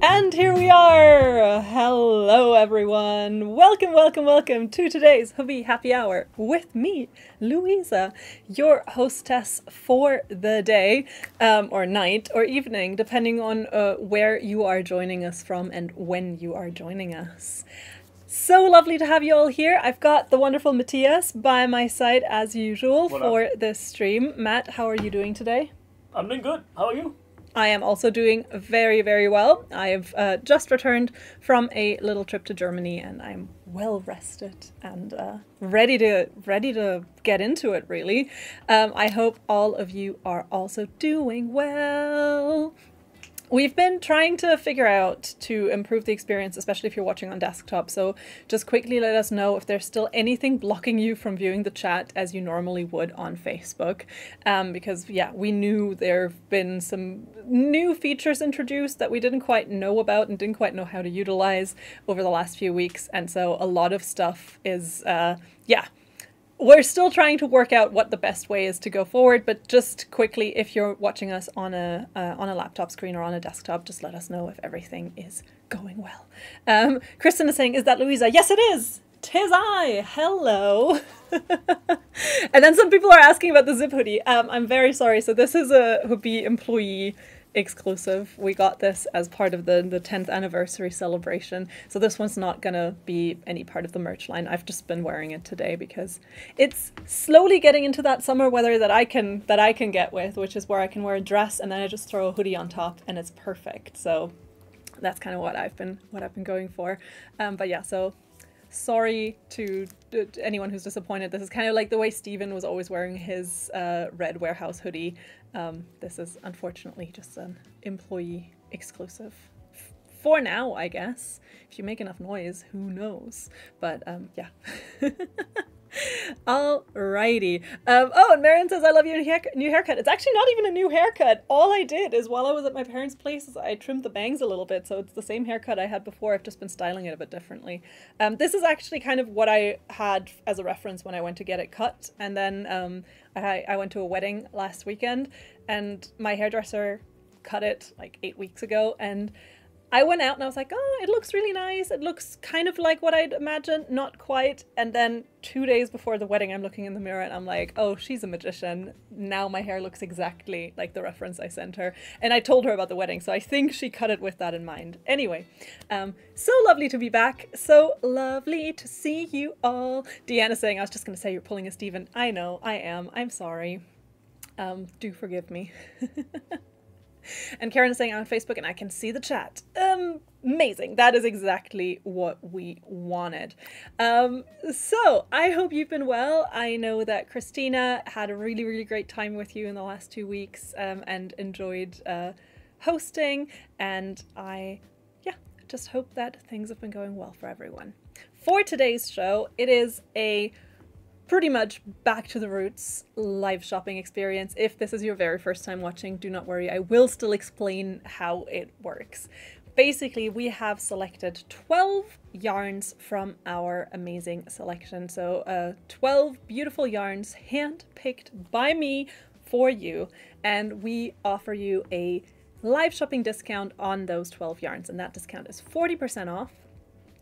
And here we are! Hello everyone! Welcome, welcome, welcome to today's Hobbii Happy Hour with me, Louisa, your hostess for the day, or night, or evening, depending on where you are joining us from and when you are joining us. So lovely to have you all here. I've got the wonderful Matthias by my side as usual for this stream. Matt, how are you doing today? I'm doing good. How are you? I am also doing very, very well. I have just returned from a little trip to Germany and I'm well rested and ready to get into it, really. I hope all of you are also doing well. We've been trying to figure out to improve the experience, especially if you're watching on desktop. So just quickly let us know if there's still anything blocking you from viewing the chat as you normally would on Facebook. Because yeah, we knew there have been some new features introduced that we didn't quite know about and didn't quite know how to utilize over the last few weeks. And so a lot of stuff is, yeah. We're still trying to work out what the best way is to go forward, but just quickly, if you're watching us on a laptop screen or on a desktop, just let us know if everything is going well. Kristen is saying, "Is that Louisa?" Yes, it is. 'Tis I. Hello. And then some people are asking about the zip hoodie. I'm very sorry. So this is a Hobbii employee exclusive. We got this as part of the 10th anniversary celebration. So this one's not gonna be any part of the merch line. I've just been wearing it today because it's slowly getting into that summer weather that I can get with, which is where I can wear a dress and then I just throw a hoodie on top and it's perfect. So that's kind of what I've been going for. But yeah, so sorry to anyone who's disappointed. This is kind of like the way Steven was always wearing his red warehouse hoodie. This is unfortunately just an employee exclusive. For now, I guess. If you make enough noise, who knows? But yeah. Alrighty. Oh, and Marion says, "I love your new haircut." It's actually not even a new haircut. All I did is while I was at my parents' place, I trimmed the bangs a little bit, so it's the same haircut I had before. I've just been styling it a bit differently. This is actually kind of what I had as a reference when I went to get it cut, and then I went to a wedding last weekend, and my hairdresser cut it like 8 weeks ago, and I went out and I was like, oh, it looks really nice. It looks kind of like what I'd imagined, not quite. And then 2 days before the wedding, I'm looking in the mirror and I'm like, oh, she's a magician. Now my hair looks exactly like the reference I sent her. And I told her about the wedding, so I think she cut it with that in mind. Anyway, so lovely to be back. So lovely to see you all. Deanna saying, I was just going to say you're pulling a Steven. I know, I am. I'm sorry. Do forgive me. And Karen is saying, I'm on Facebook and I can see the chat. Amazing. That is exactly what we wanted. So I hope you've been well. I know that Christina had a really, really great time with you in the last 2 weeks and enjoyed hosting. And I just hope that things have been going well for everyone. For today's show, it is a pretty much back to the roots live shopping experience. If this is your very first time watching, do not worry. I will still explain how it works. Basically, we have selected 12 yarns from our amazing selection. So 12 beautiful yarns hand-picked by me for you. And we offer you a live shopping discount on those 12 yarns. And that discount is 40% off.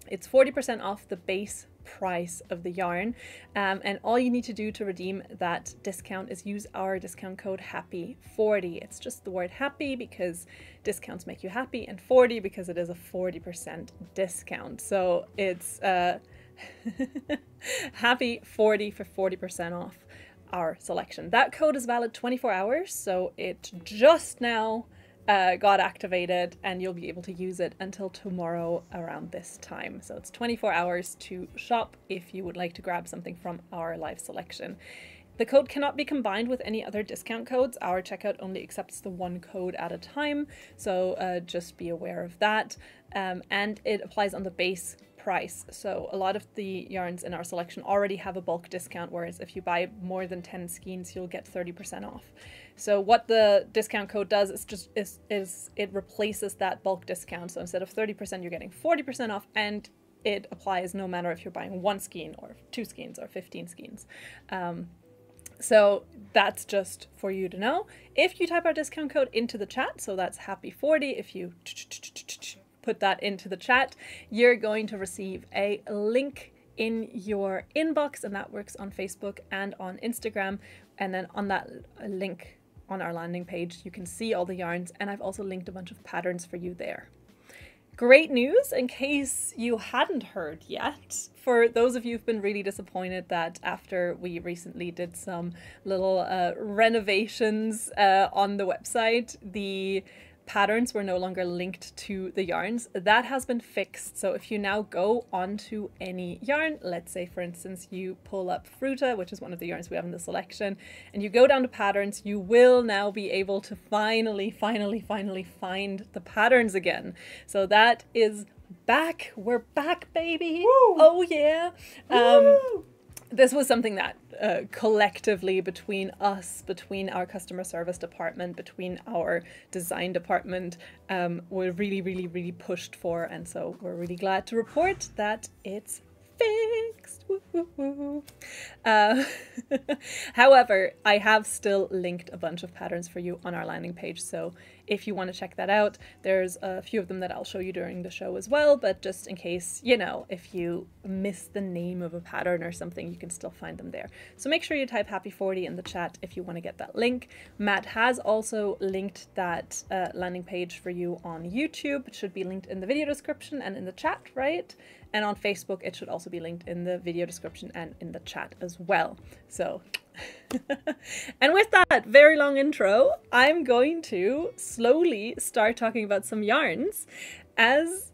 It's 40% off the base price of the yarn, and all you need to do to redeem that discount is use our discount code HAPPY40. It's just the word happy because discounts make you happy, and 40 because it is a 40% discount. So it's HAPPY40 for 40% off our selection. That code is valid 24 hours, so it just now got activated and you'll be able to use it until tomorrow around this time. So it's 24 hours to shop if you would like to grab something from our live selection. The code cannot be combined with any other discount codes. Our checkout only accepts the one code at a time, so just be aware of that. And it applies on the base price. So a lot of the yarns in our selection already have a bulk discount, whereas if you buy more than 10 skeins, you'll get 30% off. So what the discount code does is it replaces that bulk discount. So instead of 30%, you're getting 40% off, and it applies no matter if you're buying 1 skein or 2 skeins or 15 skeins. So that's just for you to know. If you type our discount code into the chat, so that's happy40, if you put that into the chat, you're going to receive a link in your inbox, and that works on Facebook and on Instagram. And then on that link on our landing page, you can see all the yarns, and I've also linked a bunch of patterns for you there. Great news, in case you hadn't heard yet, for those of you who've been really disappointed that after we recently did some little renovations on the website, the patterns were no longer linked to the yarns. That has been fixed. So if you now go onto any yarn, let's say for instance you pull up Fruta, which is one of the yarns we have in the selection, and you go down to patterns, you will now be able to finally find the patterns again. So that is back. We're back, baby. Woo! Oh yeah. This was something that collectively between us, between our customer service department, between our design department, were really pushed for. And so we're really glad to report that it's fixed. Woo, woo, woo. However, I have still linked a bunch of patterns for you on our landing page. So if you want to check that out, there's a few of them that I'll show you during the show as well. But just in case, you know, if you miss the name of a pattern or something, you can still find them there. So make sure you type Happy40 in the chat if you want to get that link. Matt has also linked that landing page for you on YouTube. It should be linked in the video description and in the chat, right? And on Facebook, it should also be linked in the video description and in the chat as well. So, and with that very long intro, I'm going to slowly start talking about some yarns. As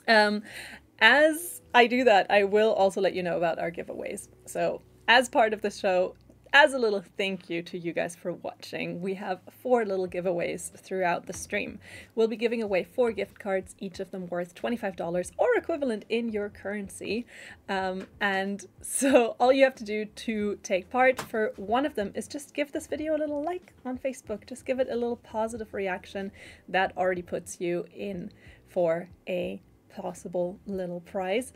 as I do that, I will also let you know about our giveaways. So as part of the show, as a little thank you to you guys for watching, we have 4 little giveaways throughout the stream. We'll be giving away 4 gift cards, each of them worth $25 or equivalent in your currency. And so all you have to do to take part for one of them is just give this video a little like on Facebook. Just give it a little positive reaction. That already puts you in for a possible little prize.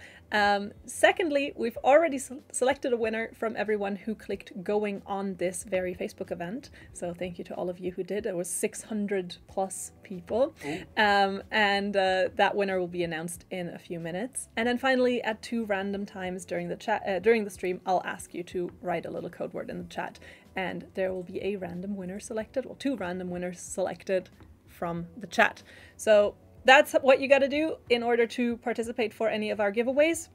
Secondly, we've already selected a winner from everyone who clicked going on this very Facebook event. So thank you to all of you who did. There was 600 plus people. That winner will be announced in a few minutes. And then finally, at 2 random times during the chat, during the stream, I'll ask you to write a little code word in the chat, and there will be a random winner selected, well, 2 random winners selected from the chat. So that's what you got to do in order to participate for any of our giveaways.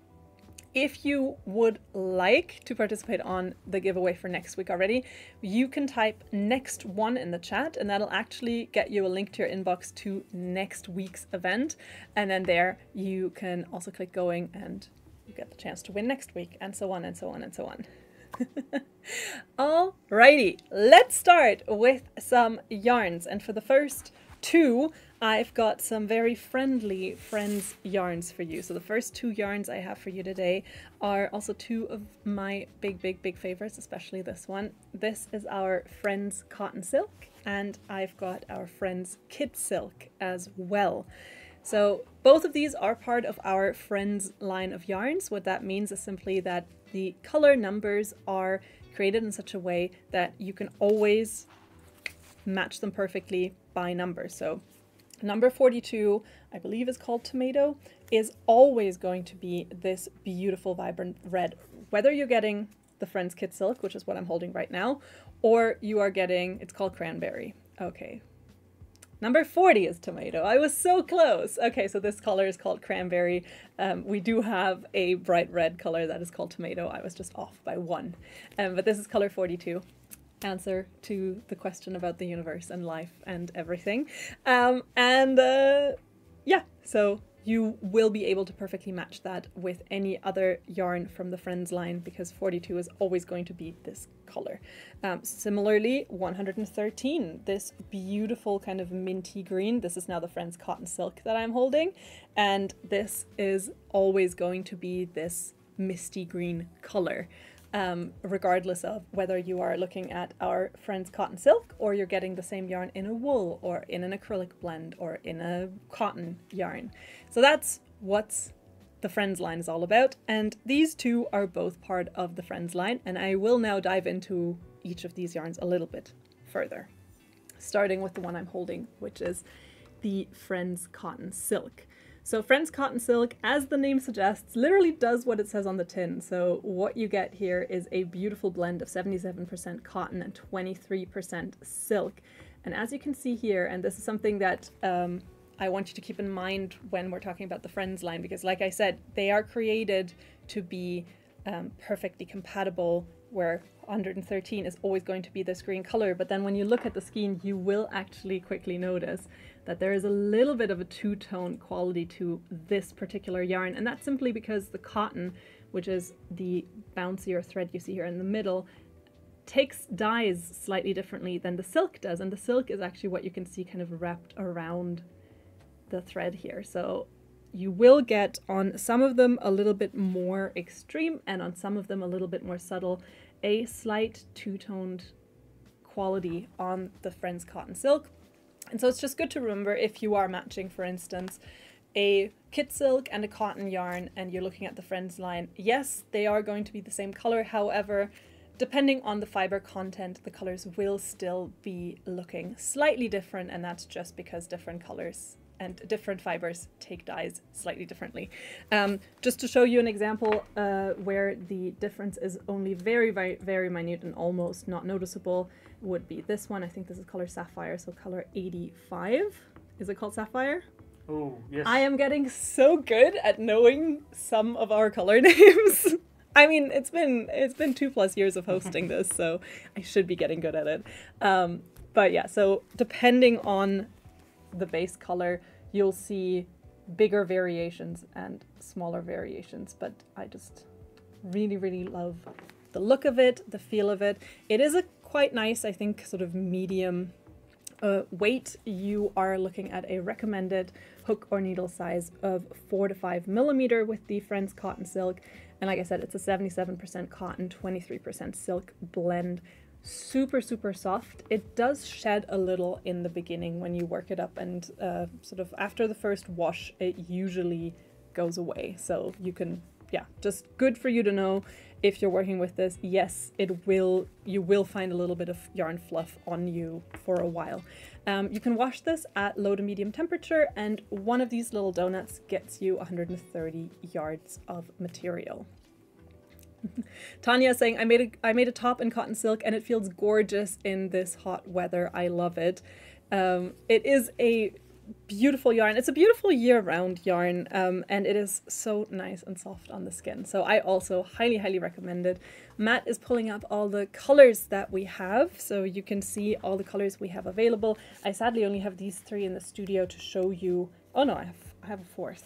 If you would like to participate on the giveaway for next week already, you can type next one in the chat, and that'll actually get you a link to your inbox to next week's event. And then there you can also click going and you get the chance to win next week, and so on and so on and so on. Alrighty, let's start with some yarns. And for the first 2, I've got some very friendly friends yarns for you. So the first 2 yarns I have for you today are also 2 of my big favorites, especially this one. This is our Friends Cotton Silk, and I've got our Friends Kid Silk as well. So both of these are part of our Friends line of yarns. What that means is simply that the color numbers are created in such a way that you can always match them perfectly by number. So number 42, I believe is called Tomato, is always going to be this beautiful vibrant red, whether you're getting the Friends Kid Silk, which is what I'm holding right now, or you are getting, it's called Cranberry. Okay. Number 40 is Tomato. I was so close. Okay, so this color is called Cranberry. We do have a bright red color that is called Tomato. I was just off by 1. But this is color 42. Answer to the question about the universe and life and everything. Yeah, so you will be able to perfectly match that with any other yarn from the Friends line, because 42 is always going to be this color. Similarly, 113, this beautiful kind of minty green. This is now the Friends Cotton Silk that I'm holding, and this is always going to be this misty green color. Regardless of whether you are looking at our Friends Cotton Silk or you're getting the same yarn in a wool or in an acrylic blend or in a cotton yarn. So that's what the Friends line is all about, and these 2 are both part of the Friends line, and I will now dive into each of these yarns a little bit further, starting with the one I'm holding, which is the Friends Cotton Silk. So Friends Cotton Silk, as the name suggests, literally does what it says on the tin. So what you get here is a beautiful blend of 77% cotton and 23% silk. And as you can see here, and this is something that I want you to keep in mind when we're talking about the Friends line, because like I said, they are created to be perfectly compatible, where 113 is always going to be this green color. But then when you look at the skein, you will actually quickly notice that there is a little bit of a two-tone quality to this particular yarn. And that's simply because the cotton, which is the bouncier thread you see here in the middle, takes dyes slightly differently than the silk does. And the silk is actually what you can see kind of wrapped around the thread here. So you will get on some of them a little bit more extreme, and on some of them a little bit more subtle, a slight two-toned quality on the Friends Cotton Silk. And so it's just good to remember, if you are matching, for instance, a kit silk and a cotton yarn, and you're looking at the Friends line, yes, they are going to be the same color. However, depending on the fiber content, the colors will still be looking slightly different, and that's just because different colors and different fibers take dyes slightly differently. Just to show you an example where the difference is only very, very, very minute and almost not noticeable, would be this one. I think this is color Sapphire, so color 85. Is it called Sapphire? Oh, yes. I am getting so good at knowing some of our color names. I mean, it's been 2+ years of hosting this, so I should be getting good at it. But yeah, so depending on the base color, you'll see bigger variations and smaller variations, but I just really, really love the look of it, the feel of it. It is a quite nice, I think, sort of medium weight. You are looking at a recommended hook or needle size of 4 to 5 millimeter with the Friends Cotton Silk. And like I said, it's a 77% cotton, 23% silk blend. Super, super soft. It does shed a little in the beginning when you work it up, and sort of after the first wash, it usually goes away. So you can, yeah, just good for you to know if you're working with this. Yes, you will find a little bit of yarn fluff on you for a while. You can wash this at low to medium temperature, and one of these little donuts gets you 130 yards of material. Tanya is saying, I made a top in cotton silk and it feels gorgeous in this hot weather. I love it. It is a beautiful yarn. It's a beautiful year-round yarn, and it is so nice and soft on the skin. So I also highly, highly recommend it. Matt is pulling up all the colors that we have, so you can see all the colors we have available. I sadly only have these 3 in the studio to show you. Oh no, I have a 4th.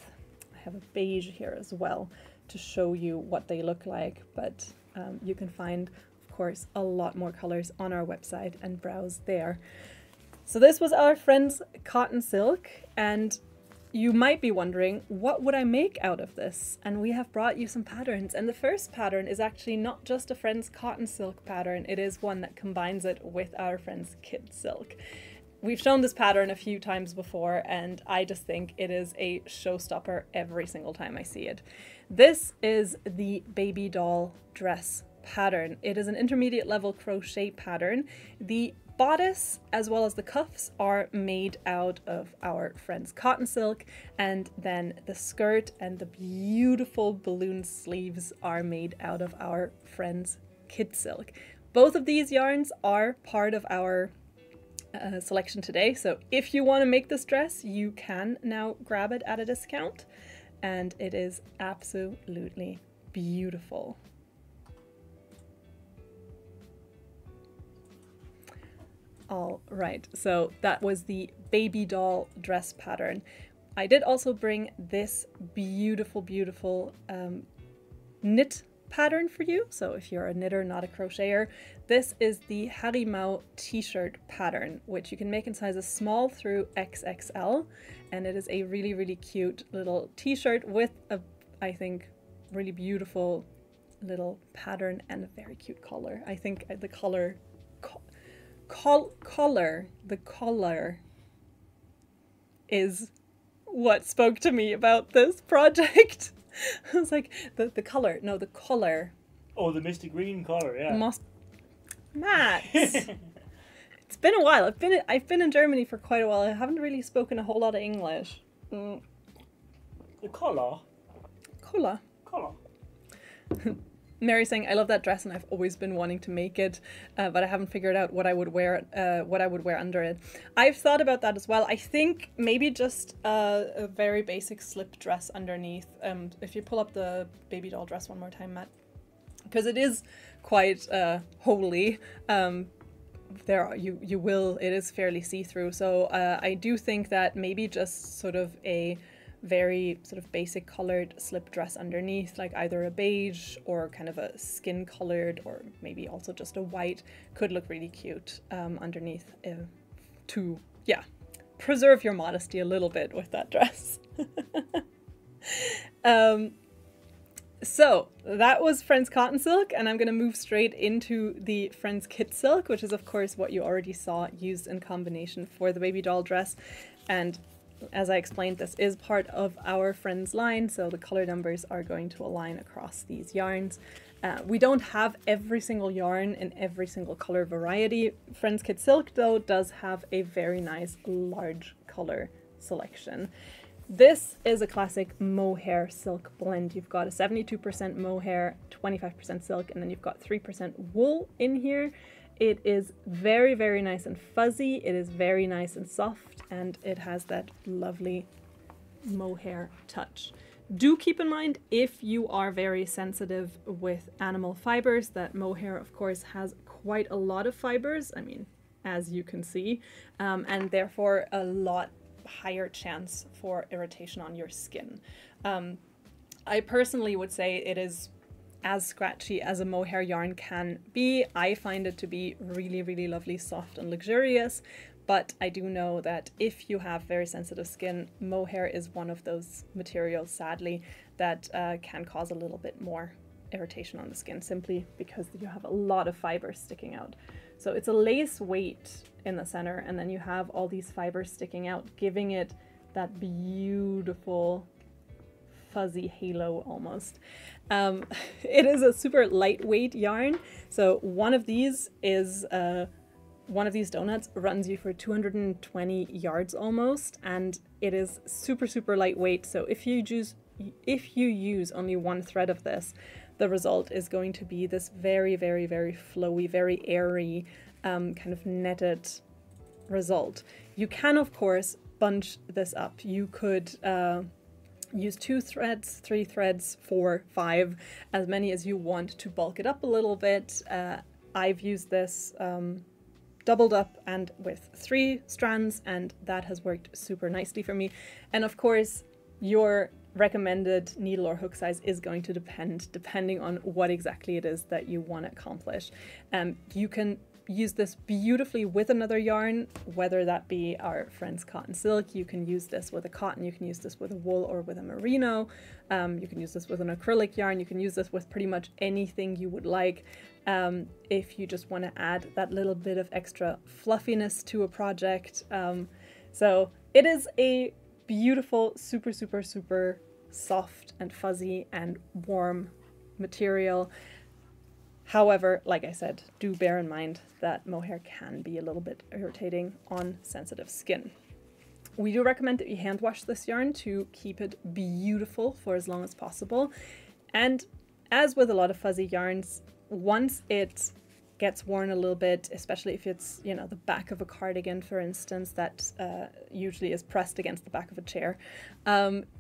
I have a beige here as well to show you what they look like, but you can find, of course, a lot more colors on our website and browse there. So this was our Friends Cotton Silk, and you might be wondering, what would I make out of this? And we have brought you some patterns, and the first pattern is actually not just a Friends Cotton Silk pattern, it is one that combines it with our Friends Kid Silk. We've shown this pattern a few times before, and I just think it is a showstopper every single time I see it. This is the baby doll dress pattern. It is an intermediate level crochet pattern. The bodice as well as the cuffs are made out of our Friends Cotton Silk, and then the skirt and the beautiful balloon sleeves are made out of our Friends Kid Silk. Both of these yarns are part of our selection today, so if you want to make this dress, you can now grab it at a discount, and it is absolutely beautiful. All right, so that was the baby doll dress pattern. I did also bring this beautiful, beautiful knit pattern for you. So if you're a knitter, not a crocheter, this is the Harimau t-shirt pattern, which you can make in sizes small through XXL. And it is a really, really cute little t-shirt with a, I think, really beautiful little pattern and a very cute collar. I think the collar is what spoke to me about this project. I was like, the color, no, the collar. Oh, the misty green color, yeah. Matt! It's been a while. I've been in Germany for quite a while. I haven't really spoken a whole lot of English. The collar. Cola. Collar. Mary saying, "I love that dress, and I've always been wanting to make it, but I haven't figured out what I would wear. What I would wear under it. I've thought about that as well. I think maybe just a very basic slip dress underneath. If you pull up the baby doll dress one more time, Matt, because it is quite holy. It is fairly see-through. So I do think that maybe just sort of a very sort of basic colored slip dress underneath, like either a beige or kind of a skin colored, or maybe also just a white, could look really cute underneath to, yeah, preserve your modesty a little bit with that dress. So that was Friends Cotton Silk, and I'm going to move straight into the Friends Kit Silk, which is of course what you already saw used in combination for the baby doll dress. And as I explained, this is part of our Friends line, so the color numbers are going to align across these yarns. We don't have every single yarn in every single color variety. Friends Kit Silk, though, does have a very nice large color selection. This is a classic mohair silk blend. You've got a 72% mohair, 25% silk, and then you've got 3% wool in here. It is very, very nice and fuzzy. It is very nice and soft, and it has that lovely mohair touch. Do keep in mind, if you are very sensitive with animal fibers, that mohair, of course, has quite a lot of fibers, I mean, as you can see, and therefore a lot higher chance for irritation on your skin. I personally would say it is as scratchy as a mohair yarn can be. I find it to be really, really lovely, soft and luxurious, but I do know that if you have very sensitive skin, mohair is one of those materials, sadly, that can cause a little bit more irritation on the skin, simply because you have a lot of fibers sticking out. So it's a lace weight in the center, and then you have all these fibers sticking out, giving it that beautiful fuzzy halo almost. It is a super lightweight yarn. So one of these donuts runs you for 220 yards almost, and it is super, super lightweight. So if you use only one thread of this, the result is going to be this very, very, very flowy, very airy, kind of netted result. You can, of course, bunch this up. You could use 2 threads, 3 threads, 4, 5, as many as you want to bulk it up a little bit. I've used this doubled up and with 3 strands, and that has worked super nicely for me. And of course, your recommended needle or hook size is going to depending on what exactly it is that you want to accomplish. You can use this beautifully with another yarn, whether that be our Friends Cotton Silk. You can use this with a cotton, you can use this with a wool or with a merino, you can use this with an acrylic yarn, you can use this with pretty much anything you would like, if you just want to add that little bit of extra fluffiness to a project. So it is a beautiful, super, super, super soft and fuzzy and warm material. However, like I said, do bear in mind that mohair can be a little bit irritating on sensitive skin. We do recommend that you hand wash this yarn to keep it beautiful for as long as possible. And as with a lot of fuzzy yarns, once it gets worn a little bit, especially if it's, you know, the back of a cardigan, for instance, that usually is pressed against the back of a chair,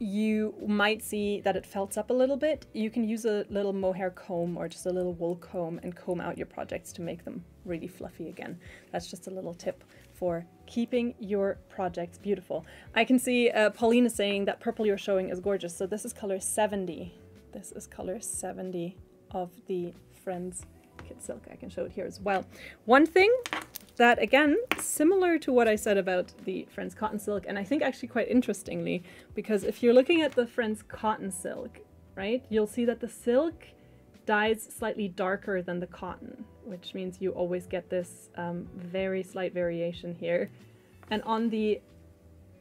you might see that it felts up a little bit. You can use a little mohair comb or just a little wool comb and comb out your projects to make them really fluffy again. That's just a little tip for keeping your projects beautiful. I can see Paulina saying that purple you're showing is gorgeous. So this is color 70. This is color 70 of the Friends Kit Silk. I can show it here as well. One thing that, again, similar to what I said about the Friends Cotton Silk, and I think actually quite interestingly, because if you're looking at the Friends Cotton Silk, right, you'll see that the silk dyes slightly darker than the cotton, which means you always get this very slight variation here. And on the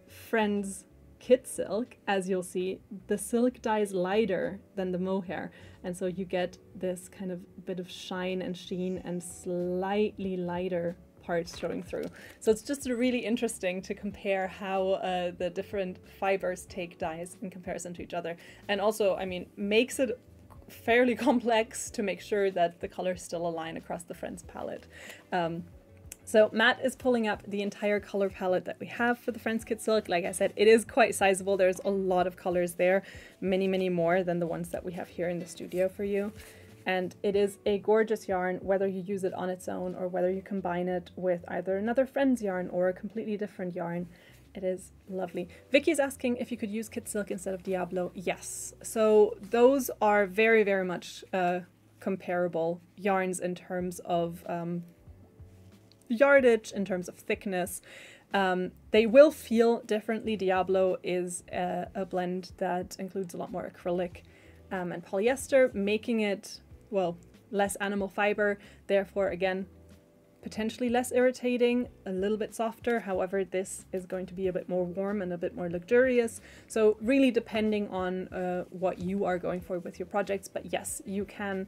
Friends Kit Silk, as you'll see, the silk dyes lighter than the mohair, and so you get this kind of bit of shine and sheen and slightly lighter parts showing through. So it's just really interesting to compare how the different fibers take dyes in comparison to each other. And also, I mean, makes it fairly complex to make sure that the colors still align across the Friends palette. So Matt is pulling up the entire color palette that we have for the Friends Kit Silk. Like I said, it is quite sizable. There's a lot of colors there, many, many more than the ones that we have here in the studio for you. And it is a gorgeous yarn, whether you use it on its own or whether you combine it with either another Friends yarn or a completely different yarn. It is lovely. Vicky's asking if you could use Kit Silk instead of Diablo. Yes. So those are very, very much comparable yarns in terms of yardage, in terms of thickness. They will feel differently. Diablo is a blend that includes a lot more acrylic and polyester, making it, well, less animal fiber, therefore again potentially less irritating, a little bit softer. However, this is going to be a bit more warm and a bit more luxurious. So really depending on what you are going for with your projects, but yes, you can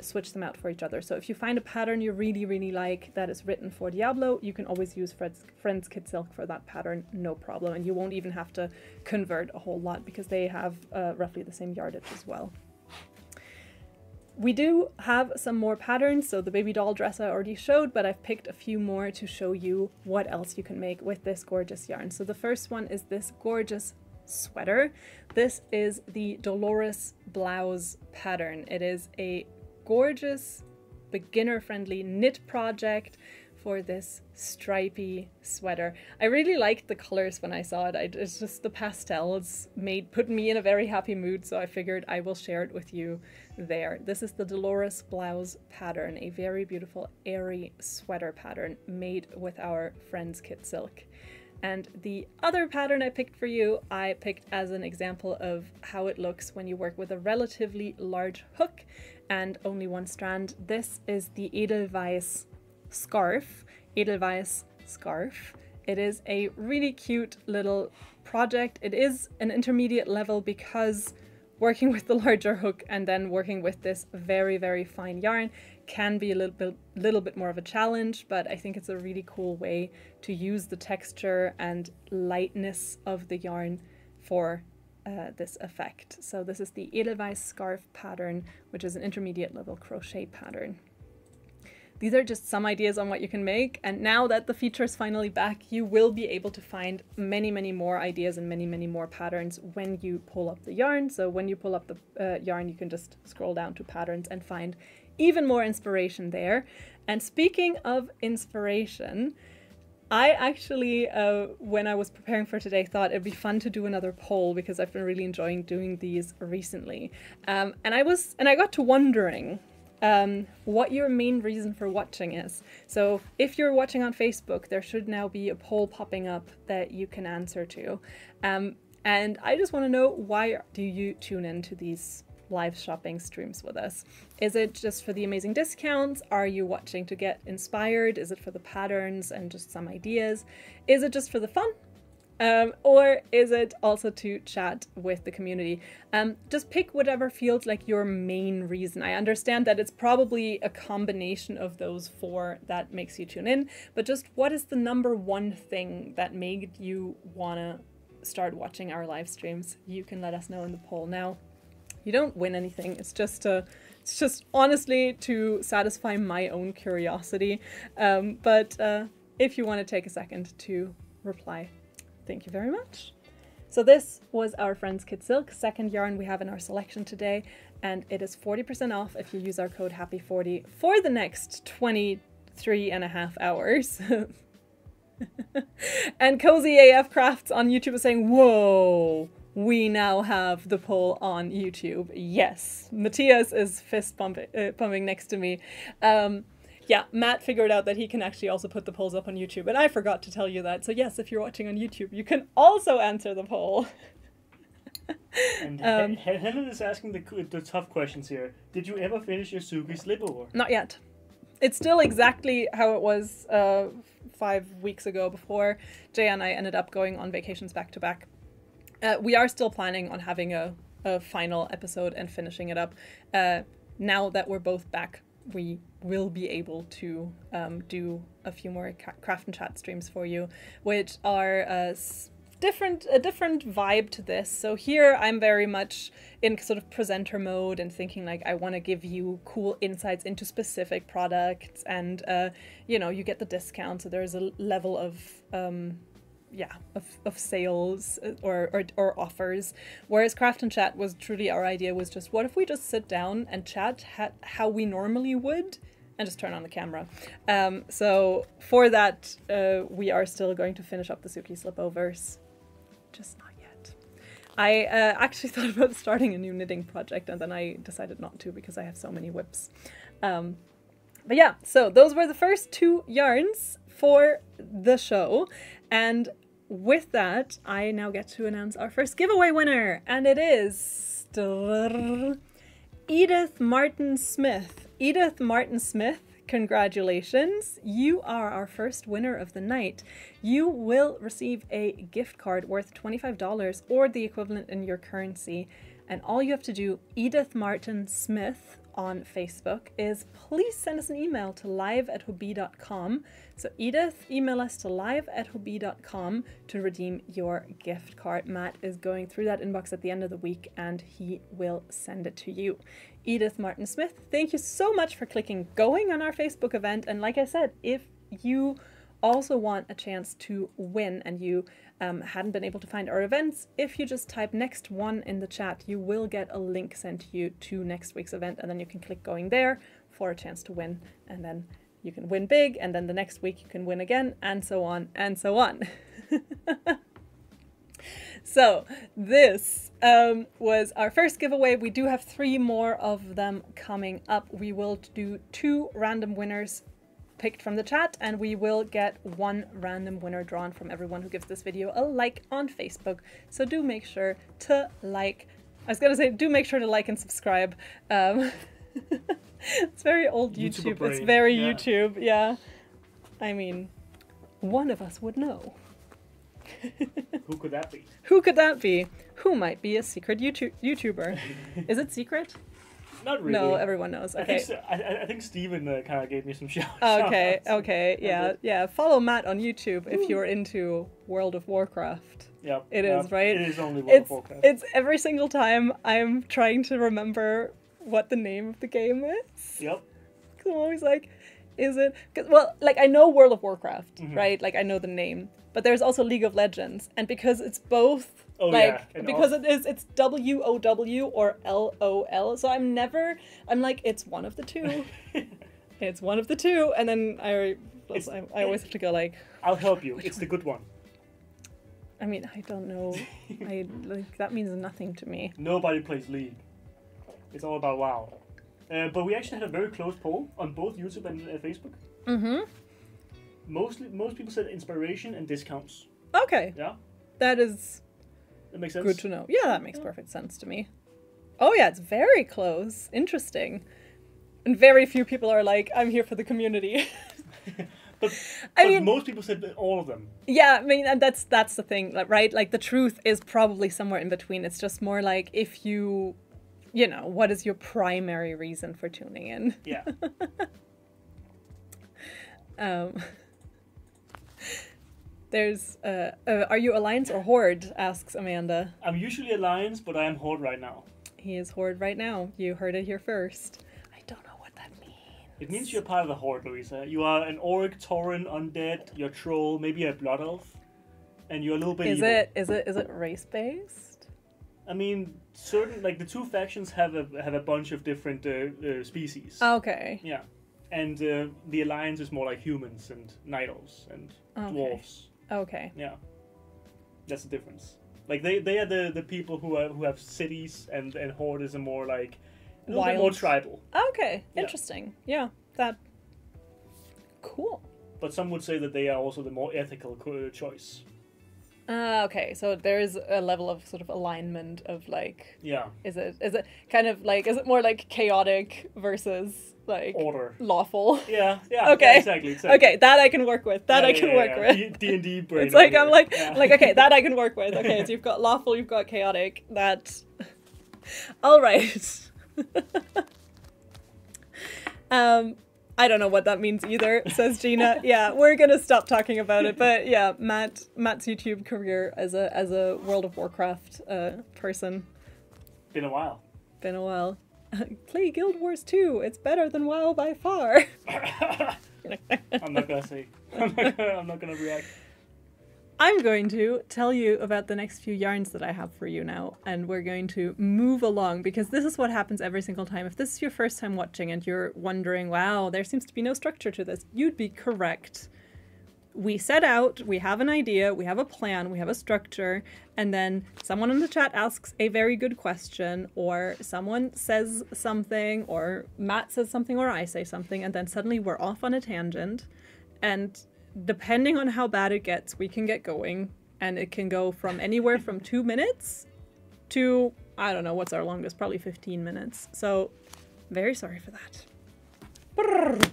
switch them out for each other. So if you find a pattern you really, really like that is written for Diablo, you can always use Friends Kit Silk for that pattern, no problem. And you won't even have to convert a whole lot because they have roughly the same yardage as well. We do have some more patterns, so the baby doll dress I already showed, but I've picked a few more to show you what else you can make with this gorgeous yarn. So the first one is this gorgeous sweater. This is the Dolores blouse pattern. It is a gorgeous, beginner-friendly knit project for this stripy sweater. I really liked the colors when I saw it. It's just the pastels put me in a very happy mood, so I figured I will share it with you there. This is the Dolores blouse pattern, a very beautiful airy sweater pattern made with our Friends Kit Silk. And the other pattern I picked for you, I picked as an example of how it looks when you work with a relatively large hook and only one strand. This is the Edelweiss scarf. Edelweiss scarf. It is a really cute little project. It is an intermediate level because working with the larger hook and then working with this very, very fine yarn can be a little bit more of a challenge, but I think it's a really cool way to use the texture and lightness of the yarn for this effect. So this is the Edelweiss scarf pattern, which is an intermediate level crochet pattern. These are just some ideas on what you can make, and now that the feature is finally back, you will be able to find many, many more ideas and many, many more patterns when you pull up the yarn. So when you pull up the yarn, you can just scroll down to patterns and find even more inspiration there. And speaking of inspiration, I actually, when I was preparing for today, thought it'd be fun to do another poll because I've been really enjoying doing these recently. And I got to wondering what your main reason for watching is. So if you're watching on Facebook, there should now be a poll popping up that you can answer to. And I just want to know, why do you tune into these live shopping streams with us? Is it just for the amazing discounts? Are you watching to get inspired? Is it for the patterns and just some ideas? Is it just for the fun? Or is it also to chat with the community? Just pick whatever feels like your main reason. I understand that it's probably a combination of those four that makes you tune in, but just what is the number one thing that made you wanna start watching our live streams? You can let us know in the poll. Now, you don't win anything. It's just honestly to satisfy my own curiosity. But if you want to take a second to reply, thank you very much. So this was our Friends Kit Silk, second yarn we have in our selection today, and it is 40% off if you use our code HAPPY40 for the next 23.5 hours. And Cozy AF Crafts on YouTube is saying, whoa, we now have the poll on YouTube. Yes, Matthias is fist pumping next to me. Yeah, Matt figured out that he can actually also put the polls up on YouTube, and I forgot to tell you that. So yes, if you're watching on YouTube, you can also answer the poll. And Helen is asking the tough questions here. Did you ever finish your Suki slipover? Not yet. It's still exactly how it was 5 weeks ago before Jay and I ended up going on vacations back to back. We are still planning on having a final episode and finishing it up now that we're both back we will be able to do a few more craft and chat streams for you, which are a different vibe to this. So here I'm very much in sort of presenter mode and thinking like I want to give you cool insights into specific products, and you know, you get the discount, so there's a level of of sales or offers. Whereas Craft and Chat was truly, our idea was just, what if we just sit down and chat how we normally would, and just turn on the camera. So for that, we are still going to finish up the Suki Slipovers. Just not yet. I actually thought about starting a new knitting project, and then I decided not to because I have so many whips. But yeah, so those were the first 2 yarns for the show. And with that, I now get to announce our first giveaway winner. And it is Edith Martin Smith. Edith Martin Smith, congratulations. You are our first winner of the night. You will receive a gift card worth $25 or the equivalent in your currency. And all you have to do, Edith Martin Smith on Facebook, is please send us an email to live@hobbii.com. So Edith, email us to live@hobbii.com to redeem your gift card. Matt is going through that inbox at the end of the week and he will send it to you. Edith Martin Smith, thank you so much for clicking going on our Facebook event. And like I said, if you also want a chance to win and you hadn't been able to find our events, if you just type next one in the chat, you will get a link sent to you to next week's event, and then you can click going there for a chance to win, and then you can win big, and then the next week you can win again, and so on and so on. So this was our first giveaway. We do have 3 more of them coming up. We will do 2 random winners picked from the chat, and we will get 1 random winner drawn from everyone who gives this video a like on Facebook. So do make sure to like. I was gonna say, do make sure to like and subscribe. It's very old YouTube. It's very YouTube. Yeah. I mean, one of us would know. Who could that be? Who could that be? Who might be a secret YouTuber? Is it secret? Not really. No, everyone knows. Okay. I think Steven kind of gave me some shout Okay, outs. okay, yeah. Follow Matt on YouTube if you're into World of Warcraft. Yep. It is, right? It is only World of Warcraft. It's every single time I'm trying to remember what the name of the game is. Yep. I'm always like, is it? Well, like, I know World of Warcraft, right? Like, I know the name. But there's also League of Legends. And because it's both... because it's WOW or LOL, so I'm like, it's one of the two. It's one of the two, and then I always have to go like, I'll help you. It's the good one. I mean, I don't know. That means nothing to me. Nobody plays League. It's all about WoW. But we actually had a very close poll on both YouTube and Facebook. Mm-hmm. Most people said inspiration and discounts. Okay. Yeah. That makes sense. Good to know. Yeah, that makes perfect sense to me. Oh yeah, it's very close. Interesting. And very few people are like, I'm here for the community. but most people said all of them. Yeah, I mean, and that's the thing, right? Like, the truth is probably somewhere in between. It's just more like, if you know, what is your primary reason for tuning in? Yeah. There's, are you Alliance or Horde? Asks Amanda. I'm usually Alliance, but I am Horde right now. He is Horde right now. You heard it here first. I don't know what that means. It means you're part of the Horde, Louisa. You are an Orc, Tauren, Undead, you're Troll, maybe a Blood Elf, and you're a little bit evil. Is it race-based? I mean, certain, like, the 2 factions have a bunch of different species. Okay. Yeah. And the Alliance is more like humans and Night Elves and dwarves. Okay. Yeah, that's the difference. Like, they are the people who have cities, and Horde is a more like a little bit more tribal. Okay, interesting. Yeah, that cool. But some would say that they are also the more ethical choice. Okay, so there's a level of sort of alignment of like. Yeah. Is it kind of like, is it more like chaotic versus like order, lawful? Yeah. Okay. Yeah, exactly. Okay, that I can work with. That I can work with. D&D brain. It's like, I'm like, okay, that I can work with. Okay, so you've got lawful, you've got chaotic. That. All right. I don't know what that means either, says Gina. Yeah, we're gonna stop talking about it. But yeah, Matt's YouTube career as a World of Warcraft person. Been a while. Been a while. Play Guild Wars 2. It's better than WoW by far. I'm not gonna say. I'm not gonna react. I'm going to tell you about the next few yarns that I have for you now, and we're going to move along, because this is what happens every single time. If this is your first time watching and you're wondering, wow, there seems to be no structure to this, you'd be correct. We set out, we have an idea, we have a plan, we have a structure, and then someone in the chat asks a very good question, or someone says something, or Matt says something, or I say something, and then suddenly we're off on a tangent, and depending on how bad it gets, we can get going, and it can go from anywhere from 2 minutes to, I don't know, what's our longest? Probably 15 minutes. So, very sorry for that. Brrr.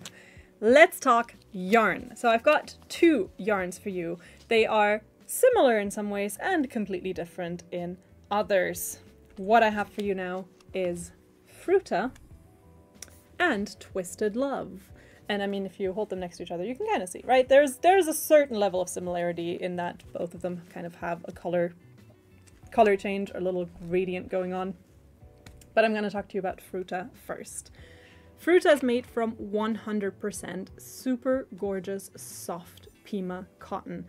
Let's talk yarn. So I've got 2 yarns for you. They are similar in some ways and completely different in others. What I have for you now is Fruta and Twisted Love. And I mean, if you hold them next to each other, you can kind of see, right? There's a certain level of similarity in that both of them kind of have a color change or a little gradient going on. But I'm going to talk to you about Fruta first. Fruta is made from 100% super gorgeous soft Pima cotton.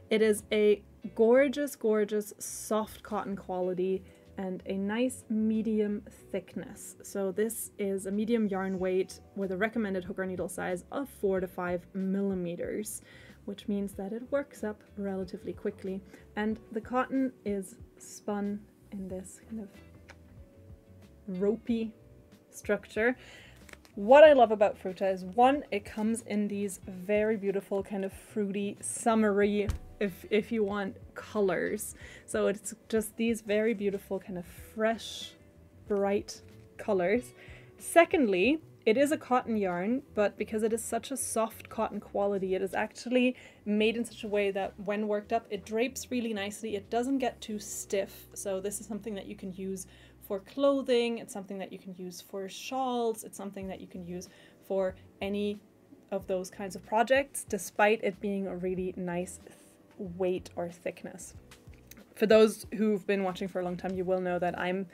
It is a gorgeous, gorgeous soft cotton quality and a nice medium thickness. So this is a medium yarn weight with a recommended hook or needle size of 4 to 5 millimeters, which means that it works up relatively quickly. And the cotton is spun in this kind of ropey structure. What I love about Fruta is, one, it comes in these very beautiful kind of fruity, summery, if you want, colors. So it's just these very beautiful kind of fresh, bright colors. Secondly, it is a cotton yarn, but because it is such a soft cotton quality, it is actually made in such a way that when worked up, it drapes really nicely. It doesn't get too stiff. So this is something that you can use for clothing, it's something that you can use for shawls, it's something that you can use for any of those kinds of projects, despite it being a really nice weight or thickness. For those who've been watching for a long time, you will know that I'm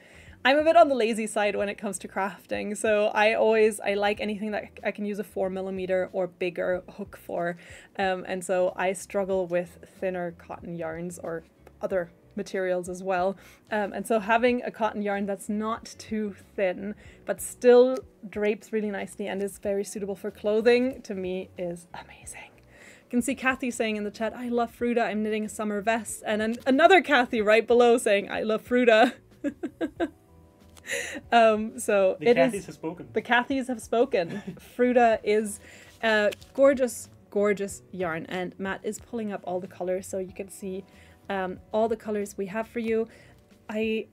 a bit on the lazy side when it comes to crafting, so I like anything that I can use a 4 millimeter or bigger hook for, and so I struggle with thinner cotton yarns or other materials as well, and so having a cotton yarn that's not too thin but still drapes really nicely and is very suitable for clothing, to me is amazing. You can see Kathy saying in the chat, I love Fruta, I'm knitting a summer vest, and then another Kathy right below saying, I love Fruta. So the Kathys have spoken. The Kathys have spoken. Fruta is a gorgeous, gorgeous yarn, and Matt is pulling up all the colors so you can see all the colors we have for you. I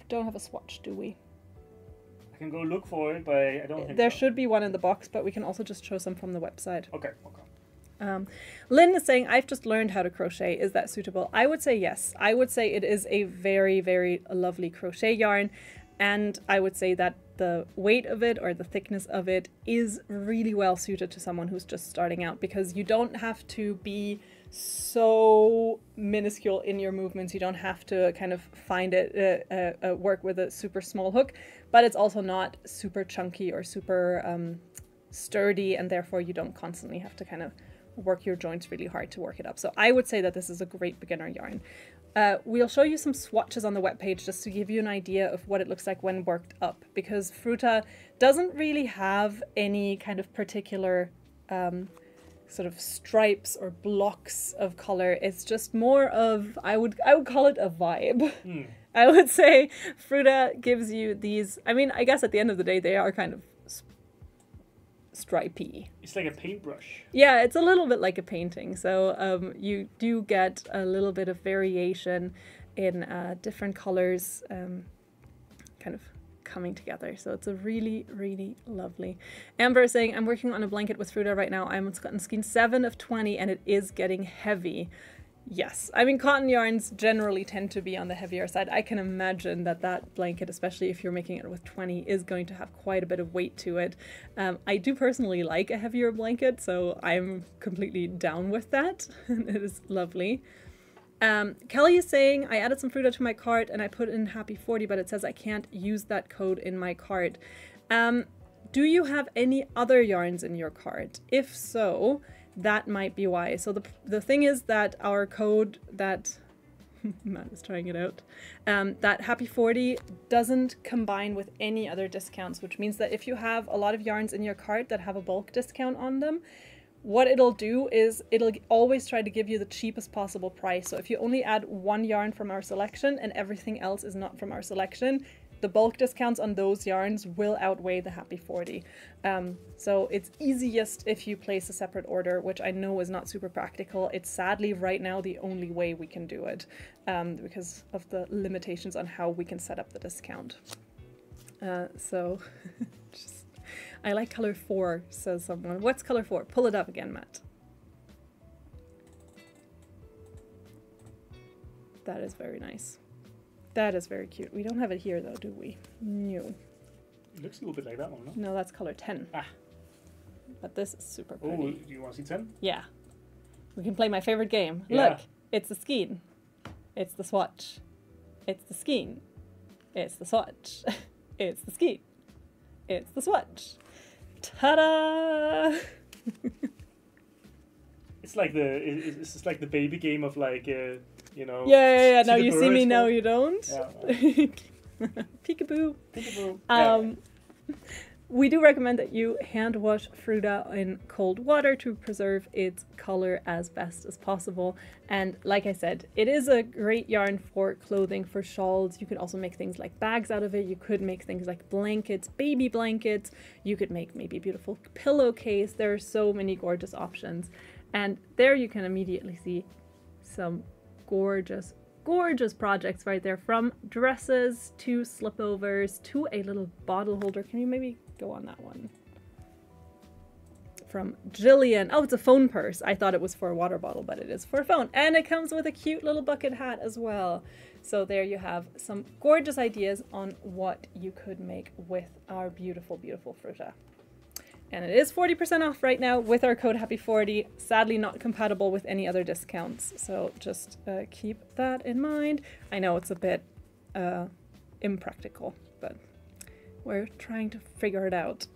don't have a swatch, do we? I can go look for it, but I don't think there so. should be one in the box, but we can also just show some from the website. Okay. Lynn is saying, I've just learned how to crochet. Is that suitable? I would say yes. I would say it is a very, very lovely crochet yarn. And I would say that the weight of it or the thickness of it is really well suited to someone who's just starting out, because you don't have to be so minuscule in your movements. You don't have to kind of find it, work with a super small hook, but it's also not super chunky or super sturdy, and therefore you don't constantly have to kind of work your joints really hard to work it up. So I would say that this is a great beginner yarn. We'll show you some swatches on the webpage just to give you an idea of what it looks like when worked up, because Fruta doesn't really have any kind of particular sort of stripes or blocks of color. It's just more of, I would call it a vibe. I would say Fruta gives you these, I mean, I guess at the end of the day they are kind of stripy. It's like a paintbrush. Yeah, it's a little bit like a painting. So you do get a little bit of variation in different colors kind of coming together. So it's a really, really lovely. Amber is saying, I'm working on a blanket with Fruta right now. I'm on skein 7 of 20 and it is getting heavy. Yes, I mean cotton yarns generally tend to be on the heavier side. I can imagine that that blanket, especially if you're making it with 20, is going to have quite a bit of weight to it. I do personally like a heavier blanket, so I'm completely down with that. It is lovely. Kelly is saying, I added some Fruta to my cart and I put in Happy 40, but it says I can't use that code in my cart. Do you have any other yarns in your cart? If so, that might be why. So the thing is that our code that Matt is trying it out, that Happy 40 doesn't combine with any other discounts, which means that if you have a lot of yarns in your cart that have a bulk discount on them, what it'll do is it'll always try to give you the cheapest possible price. So if you only add one yarn from our selection and everything else is not from our selection, the bulk discounts on those yarns will outweigh the Happy 40. So it's easiest if you place a separate order, which I know is not super practical. It's sadly right now the only way we can do it because of the limitations on how we can set up the discount. I like color 4, says someone. What's color 4? Pull it up again, Matt. That is very nice. That is very cute. We don't have it here though, do we? No. It looks a little bit like that one, no? No, that's color 10. Ah. But this is super Oh, pretty. do you want to see 10? Yeah. We can play my favorite game. Yeah. Look, it's the skein. It's the swatch. It's the skein. It's the swatch. It's the skein. It's the swatch. Ta-da! It's like it's just like the baby game of like you know. Yeah. see Now the you see me, birds now go- you don't. Yeah. Peekaboo. Peekaboo. We do recommend that you hand wash Fruta in cold water to preserve its color as best as possible. And like I said, it is a great yarn for clothing, for shawls. You could also make things like bags out of it. You could make things like blankets, baby blankets. You could make maybe a beautiful pillowcase. There are so many gorgeous options. And there you can immediately see some gorgeous projects right there, from dresses to slipovers to a little bottle holder. Can you maybe go on that one? From Jillian. Oh, it's a phone purse. I thought it was for a water bottle, but it is for a phone. And it comes with a cute little bucket hat as well. So there you have some gorgeous ideas on what you could make with our beautiful, beautiful Fruta. And it is 40% off right now with our code Happy40. Sadly not compatible with any other discounts. So just keep that in mind. I know it's a bit impractical, but we're trying to figure it out.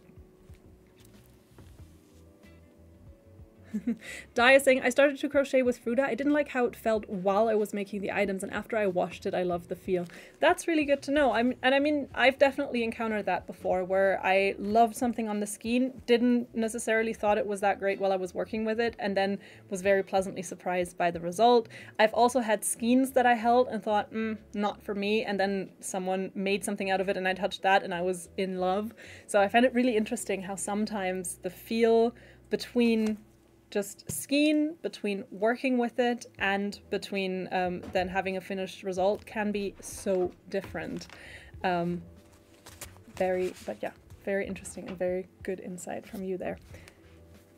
Di is saying, I started to crochet with Fruta. I didn't like how it felt while I was making the items, and after I washed it, I loved the feel. That's really good to know. I mean, I've definitely encountered that before, where I loved something on the skein, didn't necessarily thought it was that great while I was working with it, and then was very pleasantly surprised by the result. I've also had skeins that I held and thought, not for me, and then someone made something out of it and I touched that and I was in love. So I find it really interesting how sometimes the feel between just skein, between working with it, and between then having a finished result can be so different. Very interesting and very good insight from you there.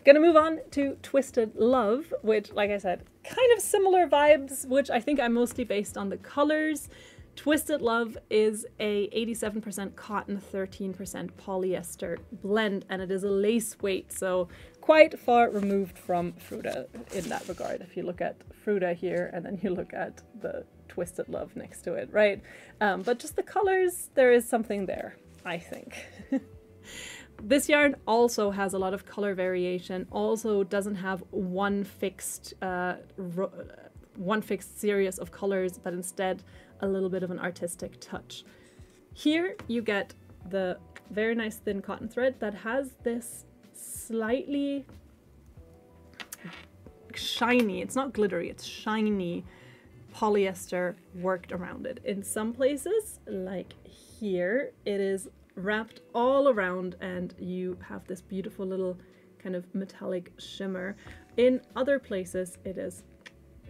Gonna move on to Twisted Love, which, like I said, kind of similar vibes, which I think I'm mostly based on the colors. Twisted Love is a 87% cotton, 13% polyester blend, and it is a lace weight, so quite far removed from Fruta in that regard. If you look at Fruta here and then you look at the Twisted Love next to it, right? But just the colors, there is something there, I think. This yarn also has a lot of color variation, also doesn't have one fixed series of colors, but instead a little bit of an artistic touch. Here you get the very nice thin cotton thread that has this slightly shiny, it's not glittery, it's shiny polyester worked around it. In some places, like here, it is wrapped all around and you have this beautiful little kind of metallic shimmer. In other places, it is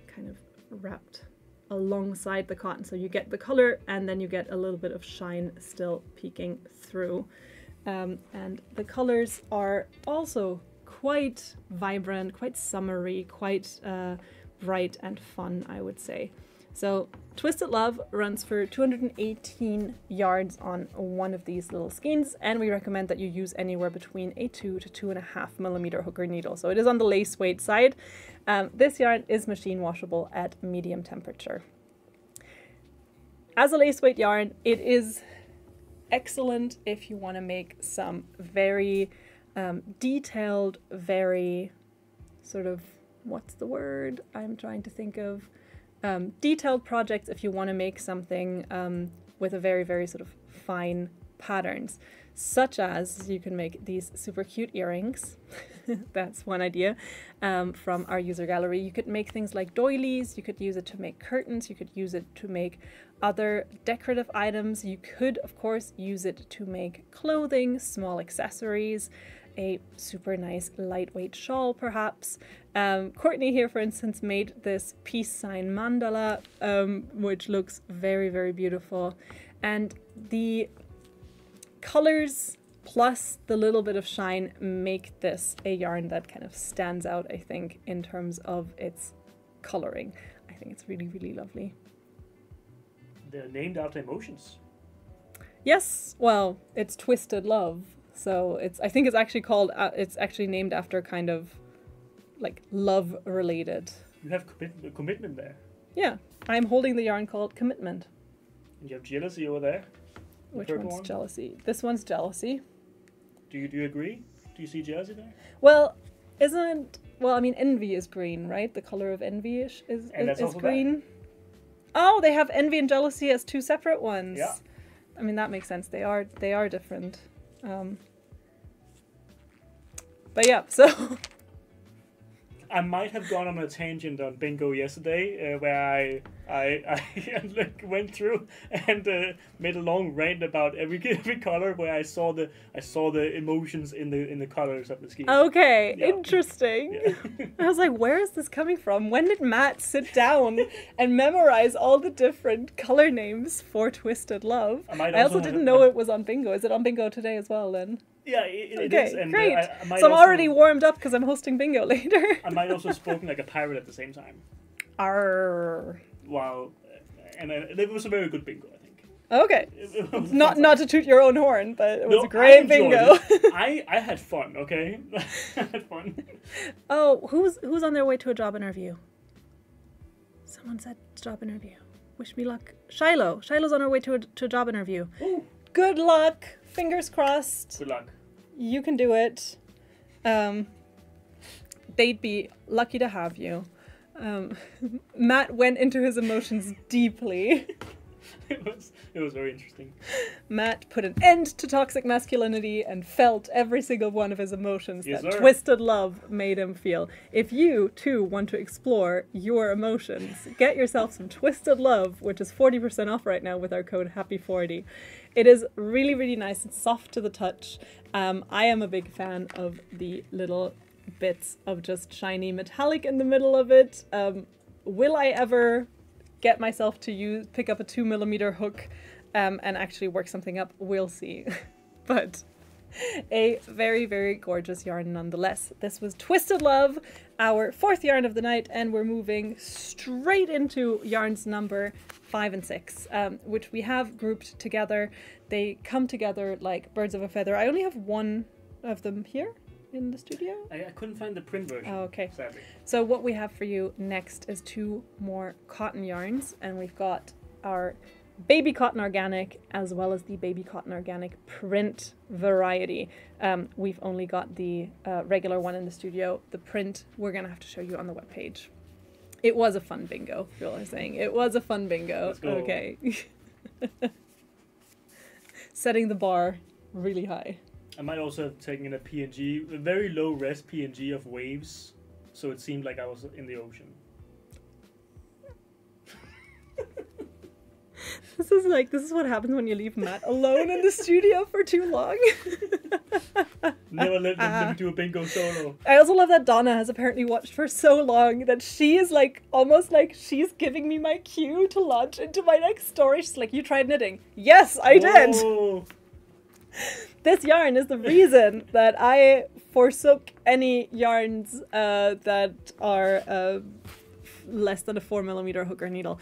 kind of wrapped alongside the cotton, so you get the color and then you get a little bit of shine still peeking through. And the colors are also quite vibrant, quite summery, quite bright and fun, I would say. So Twisted Love runs for 218 yards on one of these little skeins, and we recommend that you use anywhere between a 2 to 2.5 millimeter hook or needle. So it is on the lace weight side. This yarn is machine washable at medium temperature. As a lace weight yarn, it is excellent if you want to make some very detailed, very sort of, what's the word I'm trying to think of? Detailed projects if you want to make something with a very, very sort of fine patterns, such as you can make these super cute earrings. That's one idea from our user gallery. You could make things like doilies, you could use it to make curtains, you could use it to make other decorative items. You could, of course, use it to make clothing, small accessories, a super nice lightweight shawl perhaps. Courtney here, for instance, made this peace sign mandala, which looks very, very beautiful. And the colors plus the little bit of shine make this a yarn that kind of stands out, I think, in terms of its coloring. I think it's really, really lovely. They're named after emotions. Yes, well, it's Twisted Love. So I think it's actually called, it's actually named after kind of like love related. You have commitment there. Yeah, I'm holding the yarn called Commitment. And you have jealousy over there. Which one's jealousy? This one's jealousy. Do you agree? Do you see jealousy there? Well, I mean, envy is green, right? The color of envy is green. That. Oh, they have envy and jealousy as two separate ones. Yeah. I mean, that makes sense. They are different. But yeah, so I might have gone on a tangent on bingo yesterday, where I went through and made a long rant about every color, where I saw the emotions in the colors of the scheme. Okay, yeah. Interesting. Yeah. I was like, where is this coming from? When did Matt sit down and memorize all the different color names for Twisted Love? I also didn't know it was on bingo. Is it on bingo today as well then? Yeah, it okay, is. And, great. So I'm already warmed up because I'm hosting bingo later. I might also have spoken like a pirate at the same time. Arr. Wow. And it was a very good bingo, I think. Okay. It not to toot your own horn, but it was a great bingo. I had fun, okay? I had fun. Oh, who's on their way to a job interview? Someone said job interview. Wish me luck. Shiloh. Shiloh's on her way to a job interview. Ooh. Good luck. Fingers crossed. Good luck. You can do it. They'd be lucky to have you. Matt went into his emotions deeply. It was very interesting. Matt put an end to toxic masculinity and felt every single one of his emotions that Twisted Love made him feel. If you, too, want to explore your emotions, get yourself some Twisted Love, which is 40% off right now with our code HAPPY40. It is really, really nice. It's soft to the touch. I am a big fan of the little bits of just shiny metallic in the middle of it. Will I ever get myself to pick up a 2mm hook and actually work something up? We'll see. But a very, very gorgeous yarn nonetheless. This was Twisted Love, our fourth yarn of the night, and we're moving straight into yarns number 5 and 6, which we have grouped together. They come together like birds of a feather. I only have one of them here in the studio. I couldn't find the print version. Oh, okay. Sadly. So what we have for you next is 2 more cotton yarns, and we've got our Baby Cotton Organic as well as the Baby Cotton Organic print variety. We've only got the regular one in the studio. The print we're gonna have to show you on the webpage. It was a fun bingo, is all I'm saying. It was a fun bingo. Let's go. Okay. Setting the bar really high. I might also have taken a PNG, a very low res PNG of waves, so it seemed like I was in the ocean. This is what happens when you leave Matt alone in the studio for too long. Never let them do a bingo solo. I also love that Donna has apparently watched for so long that she is like almost like she's giving me my cue to launch into my next story. She's like, "You tried knitting?" Yes, I did. This yarn is the reason that I forsook any yarns that are less than a 4mm hook or needle.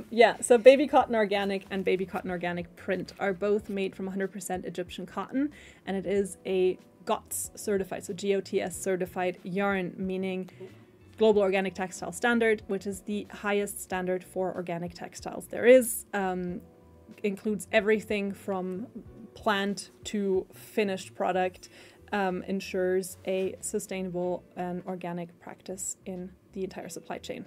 Yeah, so Baby Cotton Organic and Baby Cotton Organic Print are both made from 100% Egyptian cotton, and it is a GOTS certified, so GOTS certified yarn, meaning Global Organic Textile Standard, which is the highest standard for organic textiles there is. Includes everything from plant to finished product, ensures a sustainable and organic practice in the entire supply chain.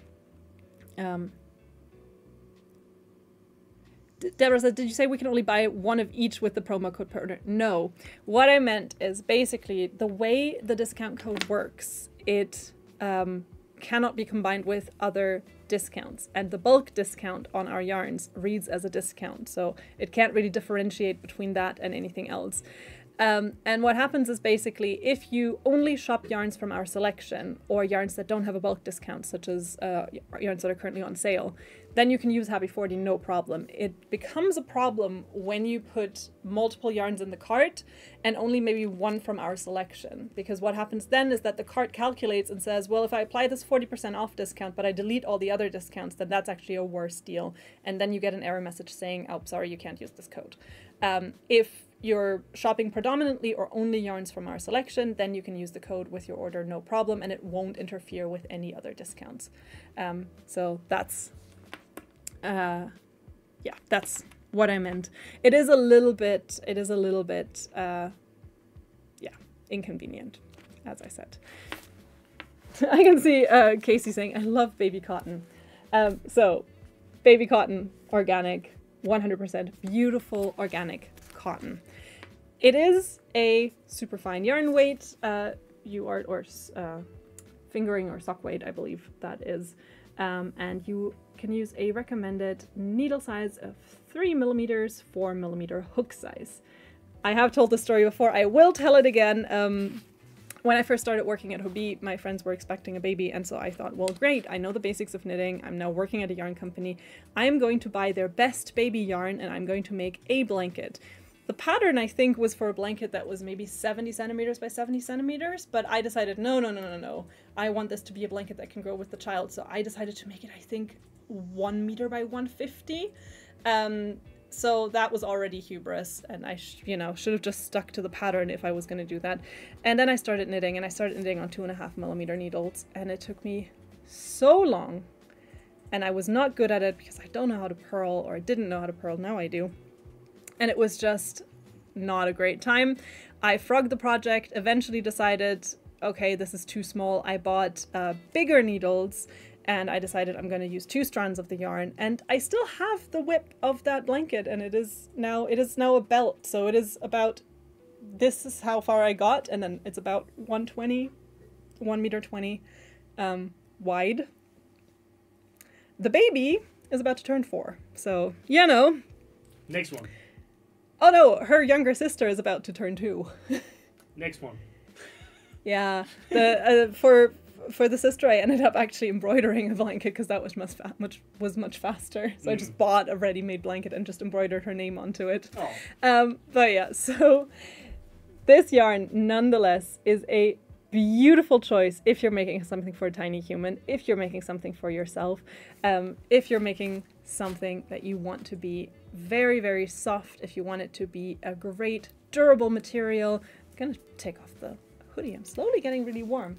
Deborah said, did you say we can only buy one of each with the promo code per order? No. What I meant is basically the way the discount code works, it cannot be combined with other discounts, and the bulk discount on our yarns reads as a discount, so it can't really differentiate between that and anything else. And what happens is basically if you only shop yarns from our selection or yarns that don't have a bulk discount, such as yarns that are currently on sale, then you can use Hobbii 40 no problem. It becomes a problem when you put multiple yarns in the cart and only maybe one from our selection, because what happens then is that the cart calculates and says, well, if I apply this 40% off discount but I delete all the other discounts, then that's actually a worse deal, and then you get an error message saying, oh, sorry, you can't use this code. If you're shopping predominantly or only yarns from our selection, then you can use the code with your order no problem, and it won't interfere with any other discounts. So that's yeah, that's what I meant. It is a little bit yeah, inconvenient, as I said. I can see Casey saying, I love Baby Cotton. So Baby Cotton Organic, 100% beautiful organic cotton. It is a super fine yarn weight, fingering or sock weight, I believe that is, and you can use a recommended needle size of 3mm, 4mm hook size. I have told this story before, I will tell it again. When I first started working at Hobbii, my friends were expecting a baby, and so I thought, well, great, I know the basics of knitting, I'm now working at a yarn company, I am going to buy their best baby yarn and I'm going to make a blanket. The pattern, I think, was for a blanket that was maybe 70 centimeters by 70 centimeters, but I decided, no, I want this to be a blanket that can grow with the child, so I decided to make it, I think, 1 meter by 150. So that was already hubris, and I should have just stuck to the pattern if I was going to do that. And then I started knitting, and I started knitting on 2.5mm needles, and it took me so long, and I was not good at it because I don't know how to purl, or I didn't know how to purl, now I do. And it was just not a great time. I frogged the project, eventually decided, okay, this is too small. I bought bigger needles, and I decided I'm going to use 2 strands of the yarn, and I still have the whip of that blanket, and it is now a belt, so it is about, this is how far I got, and then it's about 1.20 meters wide. The baby is about to turn 4, so Next one. Oh no, her younger sister is about to turn 2. Next one. Yeah, for the sister, I ended up actually embroidering a blanket because that was much faster. So I just bought a ready-made blanket and just embroidered her name onto it. Oh. But yeah, so this yarn nonetheless is a beautiful choice if you're making something for a tiny human, if you're making something for yourself, if you're making something that you want to be very, very soft, if you want it to be a great durable material. I'm gonna take off the hoodie, I'm slowly getting really warm.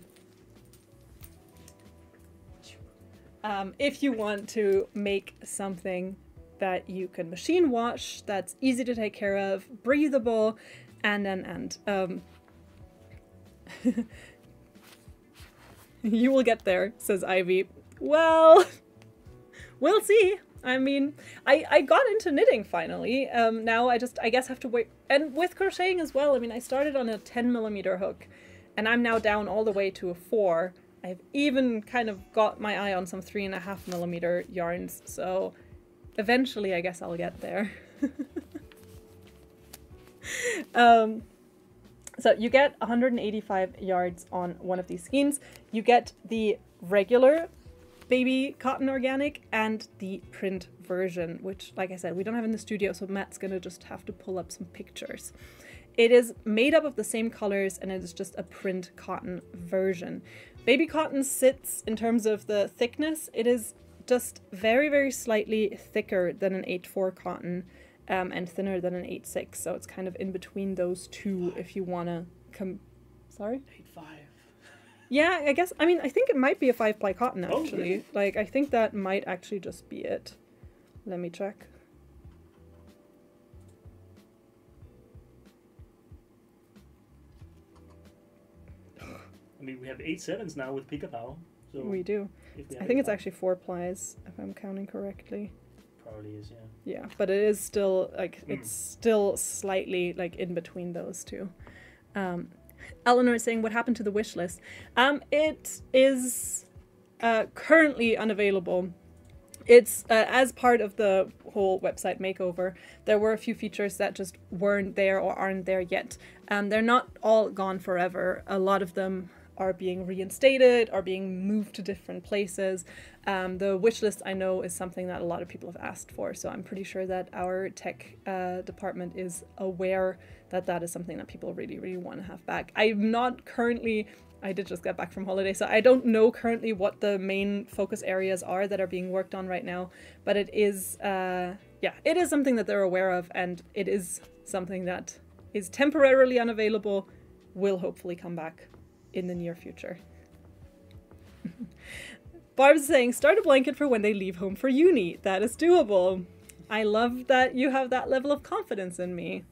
If you want to make something that you can machine wash, that's easy to take care of, breathable, and you will get there, says Ivy. Well, we'll see. I mean, I got into knitting finally. Now I guess have to wait. And with crocheting as well. I mean, I started on a 10mm hook, and I'm now down all the way to a 4. I've even kind of got my eye on some 3.5mm yarns, so eventually I guess I'll get there. So you get 185 yards on one of these skeins. You get the regular Baby Cotton Organic and the print version, which, like I said, we don't have in the studio, so Matt's gonna just have to pull up some pictures. It is made up of the same colors, and it is just a print cotton version. Baby cotton sits, in terms of the thickness, it is just very, very slightly thicker than an 8/4 cotton, and thinner than an 8/6. So it's kind of in between those two if you want to Sorry? 8/5. Yeah, I guess, I mean, I think it might be a 5-ply cotton, Oh, actually. really? Like, I think that might actually just be it. Let me check. I mean, we have 8/7s now with Pika Power. So We do. I think it's actually 4 plies, if I'm counting correctly. Probably is, yeah. Yeah, but it is still, like, it's still slightly, like, in between those two. Eleanor is saying, what happened to the wish list? It is currently unavailable. It's as part of the whole website makeover, there were a few features that just weren't there or aren't there yet. They're not all gone forever. A lot of them are being reinstated, are being moved to different places. The wish list, I know, is something that a lot of people have asked for, so I'm pretty sure that our tech department is aware that that is something that people really, really want to have back. I'm not currently... I did just get back from holiday, so I don't know currently what the main focus areas are that are being worked on right now, but it is, yeah, it is something that they're aware of, and it is something that is temporarily unavailable, will hopefully come back in the near future. Barb's saying, start a blanket for when they leave home for uni. That is doable. I love that you have that level of confidence in me.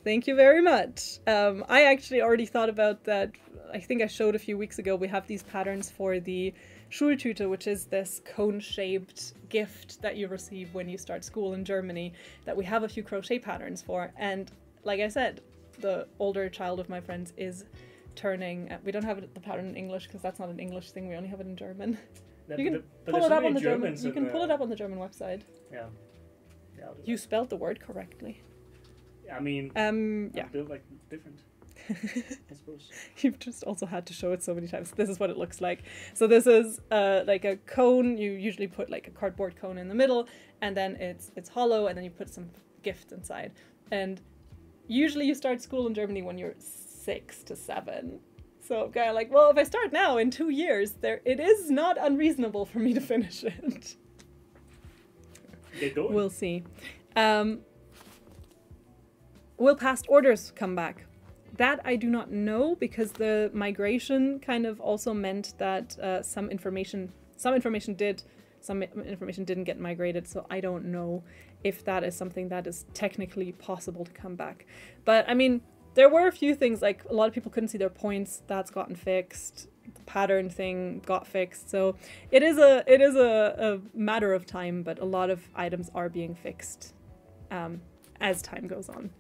Thank you very much. I actually already thought about that. I think I showed a few weeks ago, we have these patterns for the Schultüte, which is this cone-shaped gift that you receive when you start school in Germany, that we have a few crochet patterns for. And like I said, the older child of my friends is turning... we don't have the pattern in English because that's not an English thing, we only have it in German. You can pull it up on the German. You can pull it up on the German website. Yeah. You spelled the word correctly. I mean, yeah. built like different, I suppose. You've just also had to show it so many times. This is what it looks like. So this is like a cone. You usually put like a cardboard cone in the middle, and then it's hollow, and then you put some gift inside. And usually you start school in Germany when you're 6 to 7. So I'm kind of like, well, if I start now in 2 years, it is not unreasonable for me to finish it. Get going. We'll see. Will past orders come back? That I do not know, because the migration kind of also meant that some information did, some information didn't get migrated, so I don't know if that is something that is technically possible to come back. But I mean, there were a few things, like a lot of people couldn't see their points, that's gotten fixed. The pattern thing got fixed, so it is a matter of time, but a lot of items are being fixed as time goes on.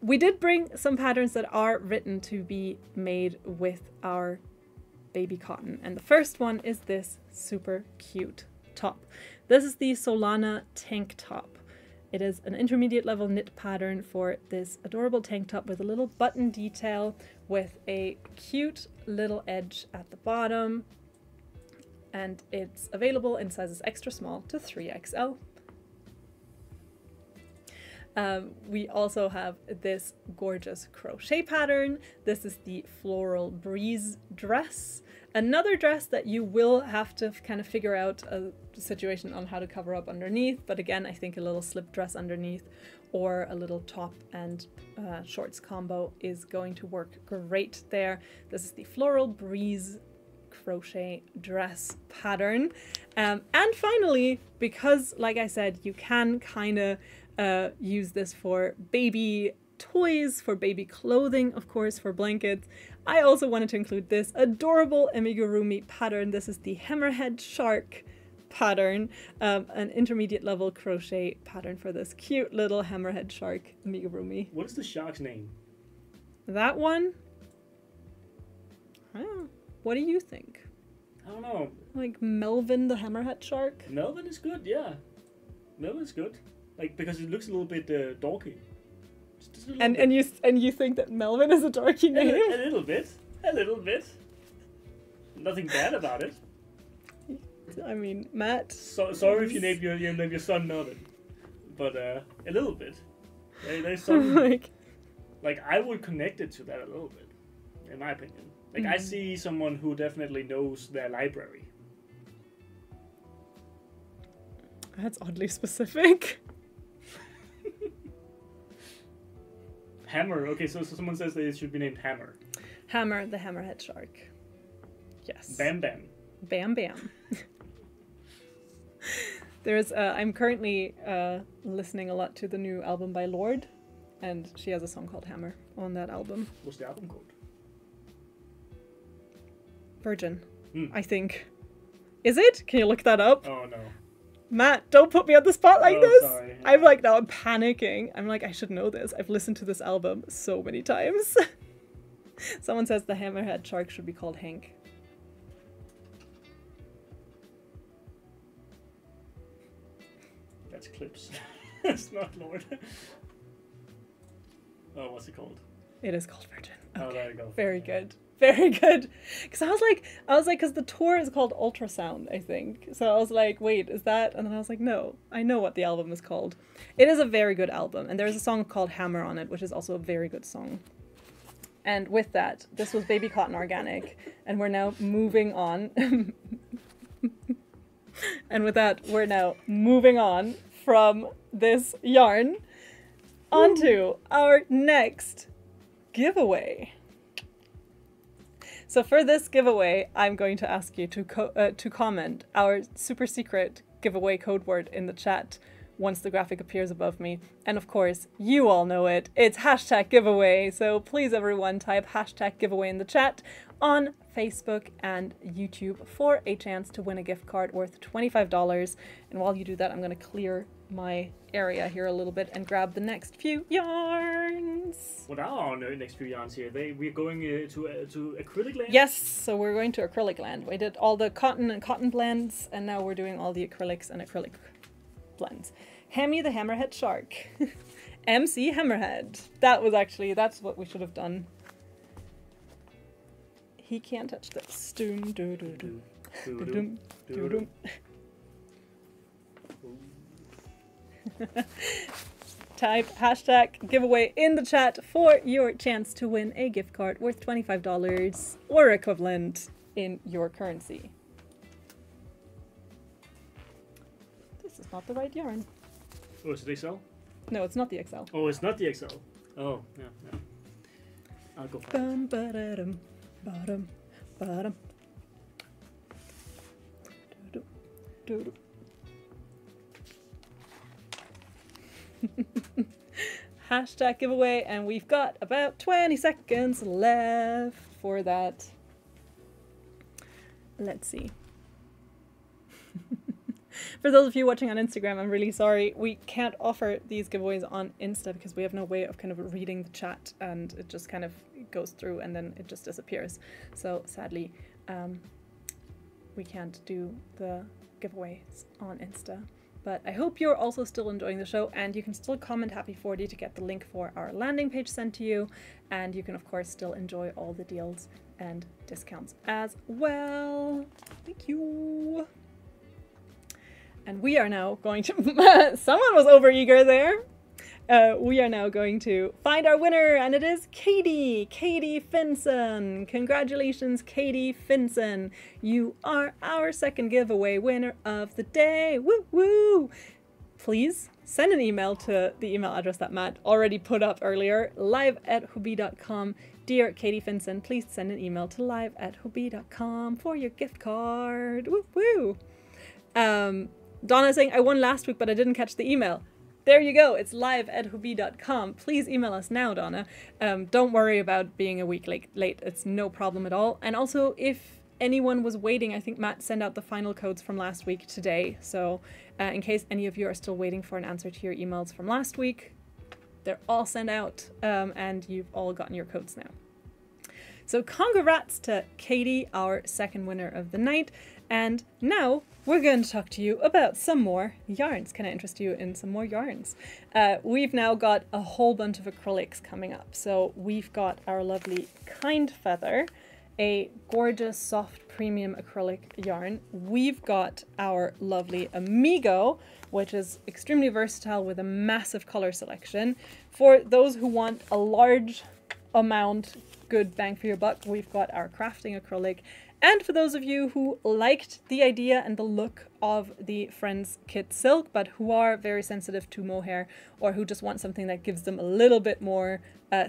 We did bring some patterns that are written to be made with our baby cotton. And the first one is this super cute top. This is the Solana tank top. It is an intermediate level knit pattern for this adorable tank top with a little button detail with a cute little edge at the bottom. And it's available in sizes extra small to 3XL. We also have this gorgeous crochet pattern. This is the Floral Breeze dress. Another dress that you will have to kind of figure out a situation on how to cover up underneath. But again, I think a little slip dress underneath or a little top and shorts combo is going to work great there. This is the Floral Breeze crochet dress pattern. And finally, because like I said, you can kind of use this for baby toys, for baby clothing, of course, for blankets. I also wanted to include this adorable amigurumi pattern. This is the Hammerhead Shark pattern, an intermediate level crochet pattern for this cute little Hammerhead Shark amigurumi. What is the shark's name? That one? I don't know. What do you think? I don't know. Like Melvin the Hammerhead Shark? Melvin is good, yeah. Melvin's good. Like, because it looks a little bit dorky. Just a little bit. And you think that Melvin is a dorky name? A little bit. A little bit. Nothing bad about it. I mean, Matt. Sorry if you name your son Melvin, but a little bit. There's some like I would connect it to that a little bit, in my opinion. Like, I see someone who definitely knows their library. That's oddly specific. Hammer. Okay, so someone says that it should be named Hammer. Hammer, the hammerhead shark. Yes. Bam Bam. Bam Bam. There's, I'm currently listening a lot to the new album by Lorde, and she has a song called Hammer on that album. What's the album called? Virgin, I think. Is it? Can you look that up? Oh no. Matt, don't put me on the spot like this. Sorry. I'm like, now I'm panicking. I'm like, I should know this. I've listened to this album so many times. Someone says the hammerhead shark should be called Hank. That's Clips. It's not Lorde. Oh, what's it called? It is called Virgin. Okay. Oh, there you go. Very good. Very good. Because I was like, because the tour is called Ultrasound, I think. So I was like, wait, is that? And then I was like, no, I know what the album is called. It is a very good album. And there's a song called Hammer on it, which is also a very good song. And with that, this was Baby Cotton Organic. And we're now moving on. And with that, we're now moving on from this yarn onto our next giveaway. So for this giveaway, I'm going to ask you to comment our super secret giveaway code word in the chat once the graphic appears above me. And of course, you all know it. It's hashtag giveaway. So please everyone type hashtag giveaway in the chat on Facebook and YouTube for a chance to win a gift card worth $25. And while you do that, I'm going to clear my area here a little bit and grab the next few yarns. What are our next few yarns here? We're going to acrylic land? Yes, so we're going to acrylic land. We did all the cotton and cotton blends, and now we're doing all the acrylics and acrylic blends. Hammy the Hammerhead Shark. MC Hammerhead. That's what we should have done. He can't touch this. Doom, doo, doo, doo. Doom, doo, doom. Type hashtag giveaway in the chat for your chance to win a gift card worth $25 or equivalent in your currency. This is not the right yarn. Oh, is it XL? No, it's not the XL. Oh, it's not the XL. Oh, yeah, yeah. I'll go for it. Ba-da-dum, bottom, bottom. Do-do, do-do. Hashtag giveaway, and we've got about 20 seconds left for that. Let's see. For those of you watching on Instagram, I'm really sorry. We can't offer these giveaways on Insta because we have no way of kind of reading the chat, and it just kind of goes through and then it just disappears. So sadly, we can't do the giveaways on Insta. But I hope you're also still enjoying the show, and you can still comment Happy 40 to get the link for our landing page sent to you. And you can, of course, still enjoy all the deals and discounts as well. Thank you. And we are now going to... Someone was overeager there. We are now going to find our winner, and it is Katie Finson. Congratulations, Katie Finson. You are our second giveaway winner of the day. Woo woo! Please send an email to the email address that Matt already put up earlier, live@hobbii.com. Dear Katie Finson, please send an email to live@hobbii.com for your gift card. Woo woo! Donna saying, I won last week, but I didn't catch the email. There you go. It's live@hobbii.com. Please email us now, Donna. Don't worry about being a week late. It's no problem at all. And also, if anyone was waiting, I think Matt sent out the final codes from last week today. So in case any of you are still waiting for an answer to your emails from last week, they're all sent out, and you've all gotten your codes now. So congrats to Katie, our second winner of the night. And now we're going to talk to you about some more yarns. Can I interest you in some more yarns? We've now got a whole bunch of acrylics coming up. So we've got our lovely Kind Feather, a gorgeous soft premium acrylic yarn. We've got our lovely Amigo, which is extremely versatile with a massive color selection. For those who want a large amount good bang for your buck, we've got our crafting acrylic. And for those of you who liked the idea and the look of the Friends Kit Silk, but who are very sensitive to mohair, or who just want something that gives them a little bit more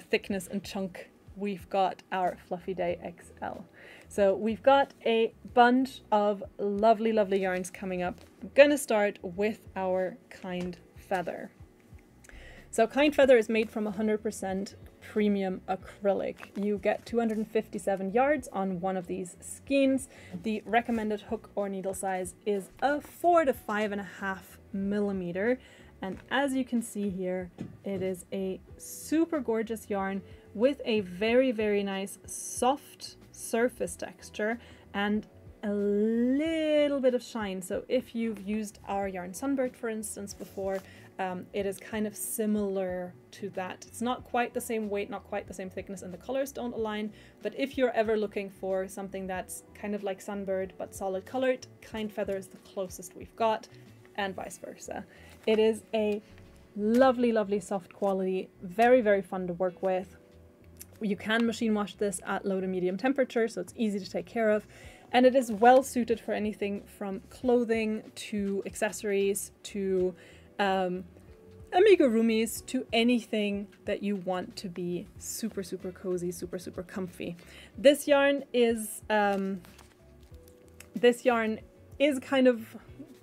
thickness and chunk, we've got our Fluffy Day XL. So we've got a bunch of lovely, lovely yarns coming up. I'm going to start with our Kind Feather. So Kind Feather is made from 100% premium acrylic. You get 257 yards on one of these skeins. The recommended hook or needle size is a 4 to 5.5 millimeter. And as you can see here, it is a super gorgeous yarn with a very, very nice soft surface texture and a little bit of shine. So if you've used our yarn Sunbird, for instance, before, it is kind of similar to that. It's not quite the same weight, not quite the same thickness, and the colors don't align. But if you're ever looking for something that's kind of like Sunbird but solid colored, Kind Feather is the closest we've got, and vice versa. It is a lovely, lovely soft quality, very, very fun to work with. You can machine wash this at low to medium temperature, so it's easy to take care of. And it is well suited for anything from clothing to accessories to amigurumis, to anything that you want to be super, super cozy, super, super comfy. This yarn is kind of,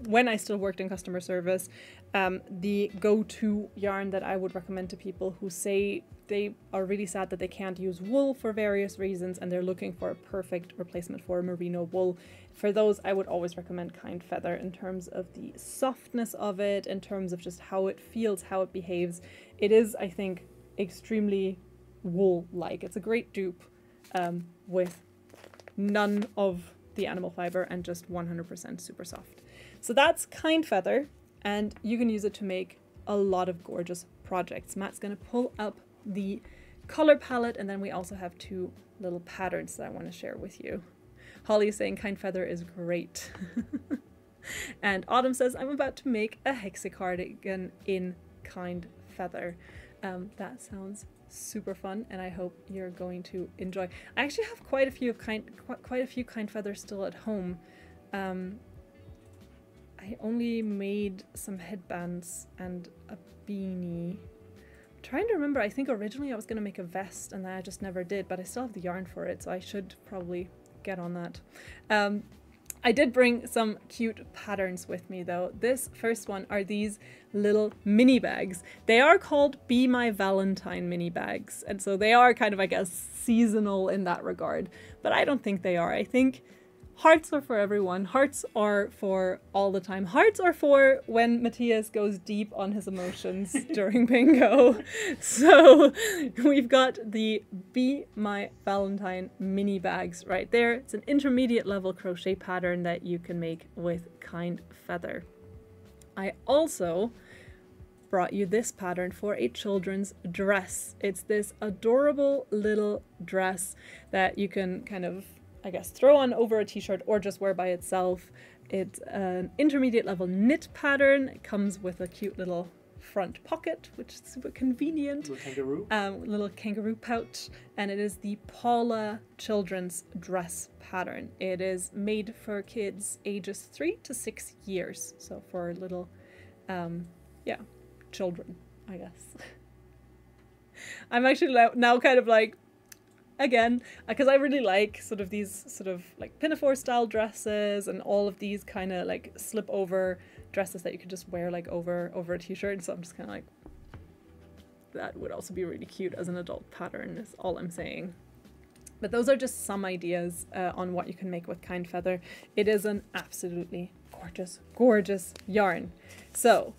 when I still worked in customer service, the go-to yarn that I would recommend to people who say they are really sad that they can't use wool for various reasons and they're looking for a perfect replacement for merino wool. For those, I would always recommend Kind Feather in terms of the softness of it, in terms of just how it feels, how it behaves. It is, I think, extremely wool-like. It's a great dupe with none of the animal fiber and just 100% super soft. So that's Kind Feather, and you can use it to make a lot of gorgeous projects. Matt's going to pull up the color palette, and then we also have two little patterns that I want to share with you. Holly is saying Kind Feather is great. And Autumn says, I'm about to make a hexa cardigan in Kind Feather. That sounds super fun, and I hope you're going to enjoy. I actually have quite a few Kind Feathers still at home. I only made some headbands and a beanie. I'm trying to remember, I think originally I was going to make a vest and then I just never did, but I still have the yarn for it, so I should probably get on that. I did bring some cute patterns with me though. This first one are these little mini bags. They are called Be My Valentine mini bags, and so they are kind of, I guess, seasonal in that regard, but I don't think they are. I think hearts are for everyone. Hearts are for all the time. Hearts are for when Matthias goes deep on his emotions during bingo. So we've got the Be My Valentine mini bags right there. It's an intermediate level crochet pattern that you can make with Kind Feather. I also brought you this pattern for a children's dress. It's this adorable little dress that you can kind of, I guess, throw on over a t-shirt or just wear by itself. It's an intermediate level knit pattern. It comes with a cute little front pocket, which is super convenient. Little kangaroo. Little kangaroo pouch. And it is the Paula children's dress pattern. It is made for kids ages 3 to 6 years. So for little, children, I guess. I'm actually now kind of like, again, because I really like sort of these sort of like pinafore style dresses and all of these kind of like slip over dresses that you could just wear like over a t-shirt. So I'm just kind of like, that would also be really cute as an adult pattern is all I'm saying. But those are just some ideas on what you can make with Kind Feather. It is an absolutely gorgeous, gorgeous yarn. So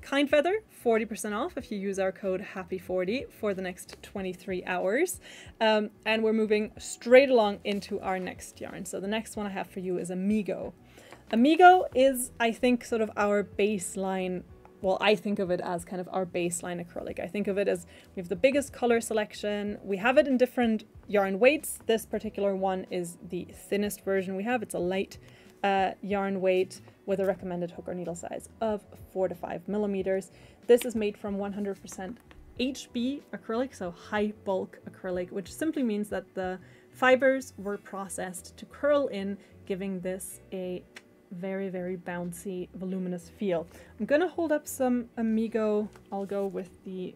Kind Feather, 40% off if you use our code HAPPY40 for the next 23 hours. And we're moving straight along into our next yarn. So the next one I have for you is Amigo. Amigo is, I think, sort of our baseline. Well, I think of it as kind of our baseline acrylic. I think of it as we have the biggest color selection. We have it in different yarn weights. This particular one is the thinnest version we have. It's a light yarn weight with a recommended hook or needle size of 4 to 5 millimeters. This is made from 100% HB acrylic, so high bulk acrylic, which simply means that the fibers were processed to curl in, giving this a very, very bouncy, voluminous feel. I'm gonna hold up some Amigo. I'll go with the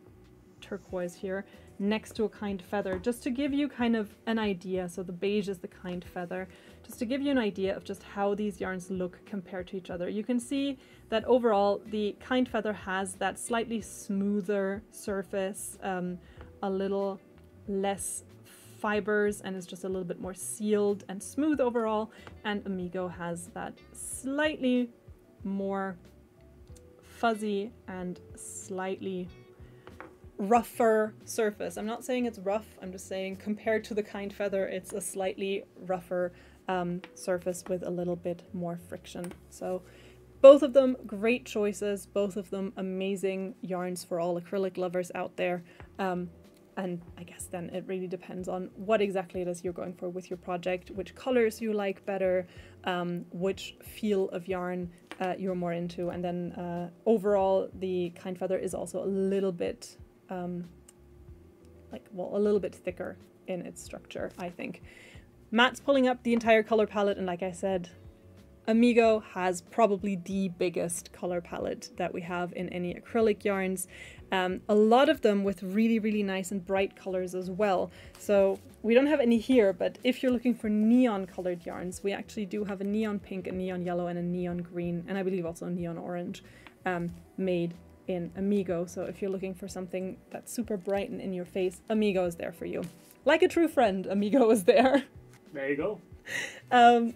turquoise here next to a kind feather, just to give you kind of an idea. So the beige is the kind feather, just to give you an idea of just how these yarns look compared to each other. You can see that overall the kind feather has that slightly smoother surface, a little less fibers, and is just a little bit more sealed and smooth overall, and Amigo has that slightly more fuzzy and slightly rougher surface. I'm not saying it's rough, I'm just saying compared to the kind feather it's a slightly rougher surface with a little bit more friction. So both of them great choices, both of them amazing yarns for all acrylic lovers out there. And I guess then it really depends on what exactly it is you're going for with your project, which colors you like better, which feel of yarn you're more into. And then overall, the kind feather is also a little bit, a little bit thicker in its structure, I think. Matt's pulling up the entire color palette, and like I said, Amigo has probably the biggest color palette that we have in any acrylic yarns. A lot of them with really, really nice and bright colors as well. So we don't have any here, but if you're looking for neon colored yarns, we actually do have a neon pink, a neon yellow, and a neon green, and I believe also a neon orange made in Amigo. So if you're looking for something that's super bright and in your face, Amigo is there for you. Like a true friend, Amigo is there. There you go.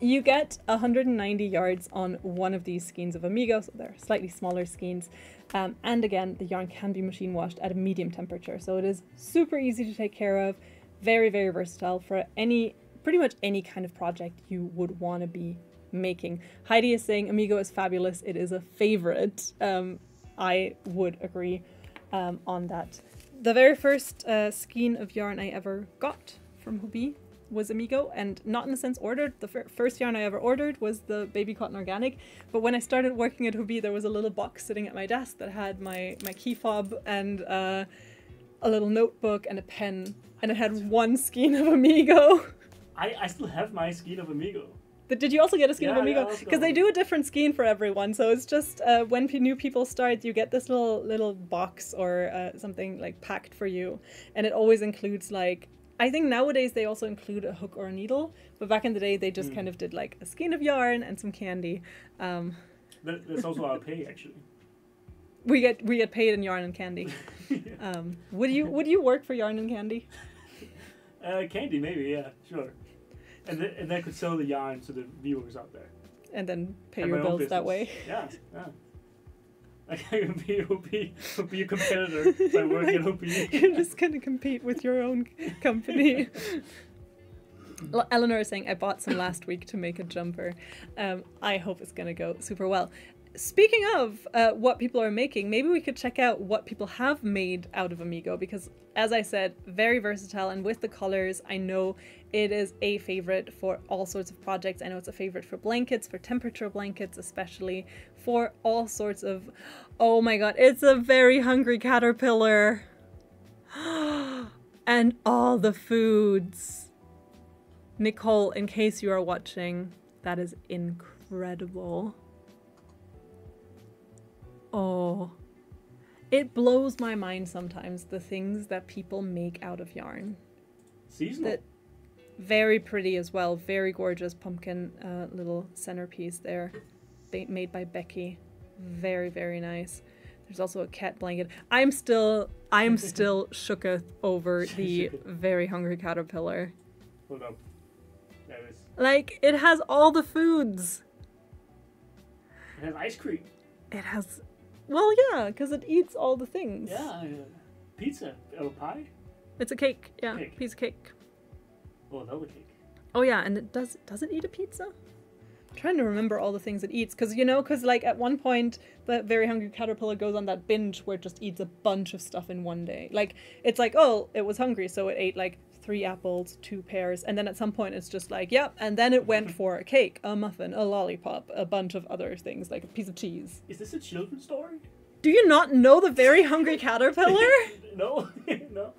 You get 190 yards on one of these skeins of Amigo, so they're slightly smaller skeins. And again, the yarn can be machine washed at a medium temperature, so it is super easy to take care of, very, very versatile for pretty much any kind of project you would want to be making. Heidi is saying Amigo is fabulous, it is a favorite. I would agree on that. The very first skein of yarn I ever got from Hobbii was Amigo, and not in the sense ordered. The first yarn I ever ordered was the Baby Cotton Organic, but when I started working at Hobbii there was a little box sitting at my desk that had my key fob and a little notebook and a pen, and it had one skein of Amigo. I still have my skein of Amigo. Did you also get a skein of Amigo? Yeah, because they do a different skein for everyone, so it's just when new people start, you get this little box or something like packed for you, and it always includes like, I think nowadays they also include a hook or a needle, but back in the day they just kind of did like a skein of yarn and some candy. That's also our pay, actually. We get paid in yarn and candy. Yeah. Would you work for yarn and candy? Candy, maybe, yeah, sure. And I could sell the yarn to the viewers out there. And then pay And your my own bills that business. way. Yeah, yeah. I can be a competitor by working at Hobbii. You're just gonna compete with your own company. Eleanor is saying, I bought some last week to make a jumper. I hope it's gonna go super well. Speaking of what people are making, maybe we could check out what people have made out of Amigo, because as I said, very versatile, and with the colors, I know it is a favorite for all sorts of projects. I know it's a favorite for blankets, for temperature blankets, especially for all sorts of, oh my god, it's a very hungry caterpillar. And all the foods. Nicole, in case you are watching, that is incredible. Oh, it blows my mind sometimes, the things that people make out of yarn. Seasonal. Very pretty as well, very gorgeous pumpkin little centerpiece there, made by Becky. Very, very nice. There's also a cat blanket. I'm still shooketh over the very hungry caterpillar. Hold up. There it is. Like, it has all the foods. It has ice cream. It has, well, yeah, because it eats all the things. Yeah, pizza or pie. It's a cake, yeah, Cake. piece of cake. Oh, another cake. Oh yeah, and it does it eat a pizza? I'm trying to remember all the things it eats, because like at one point the very hungry caterpillar goes on that binge where it just eats a bunch of stuff in one day. Like, it's like, oh, it was hungry, so it ate like 3 apples, 2 pears, and then at some point it's just like, yep, and then it went for a cake, a muffin, a lollipop, a bunch of other things, like a piece of cheese. Is this a children's story? Do you not know the Very Hungry Caterpillar? No, no.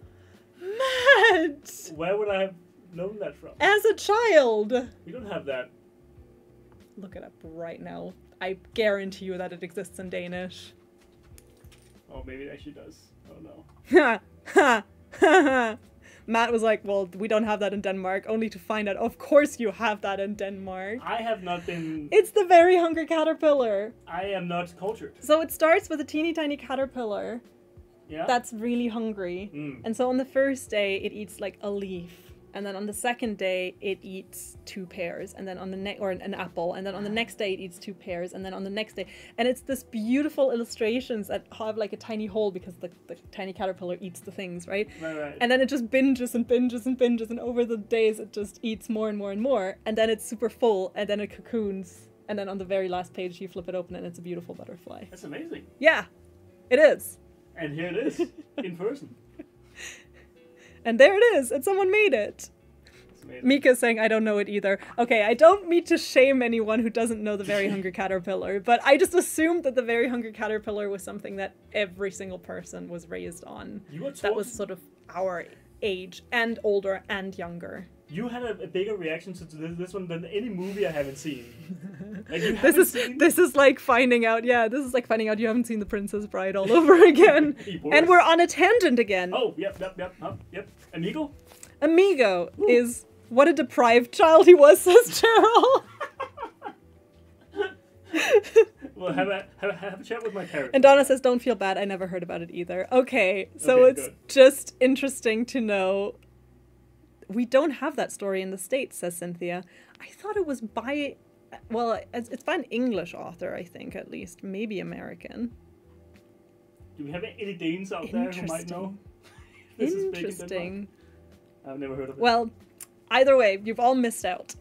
Matt! Where would I have known that from? As a child! We don't have that. Look it up right now. I guarantee you that it exists in Danish. Oh, maybe it actually does. Oh no. Ha! Ha! Ha! Matt was like, well, we don't have that in Denmark, only to find out, of course you have that in Denmark. I have not been... It's the Very Hungry Caterpillar. I am not cultured. So it starts with a teeny tiny caterpillar Yeah? that's really hungry. And so on the first day, it eats like a leaf. And then on the second day, it eats 2 pears, and then on the or an apple, and then on the next day, it eats 2 pears, and then on the next day, and it's this beautiful illustrations that have like a tiny hole because the tiny caterpillar eats the things, right? Right. And then it just binges and binges and binges, and over the days, it just eats more and more and more, and then it's super full, and then it cocoons, and then on the very last page, you flip it open, and it's a beautiful butterfly. That's amazing. Yeah, it is. And here it is, in person. And there it is, and someone made it. Mika's saying, I don't know it either. Okay, I don't mean to shame anyone who doesn't know the Very Hungry Caterpillar, but I just assumed that the Very Hungry Caterpillar was something that every single person was raised on. That was sort of our age, and older, and younger. You had a bigger reaction to this one than any movie I haven't seen. Like you This is like finding out, this is like finding out you haven't seen The Princess Bride all over again. And we're on a tangent again. Oh, yep. Amigo? Amigo is what a deprived child he was, says Cheryl. Well, have a chat with my parents. And Donna says, don't feel bad, I never heard about it either. Okay, so it's good. Just interesting to know. We don't have that story in the States, says Cynthia. I thought it was by, well, it's by an English author, I think, at least. Maybe American. Do we have any Danes out there who might know? This is big in Denmark. I've never heard of it. Well, either way, you've all missed out.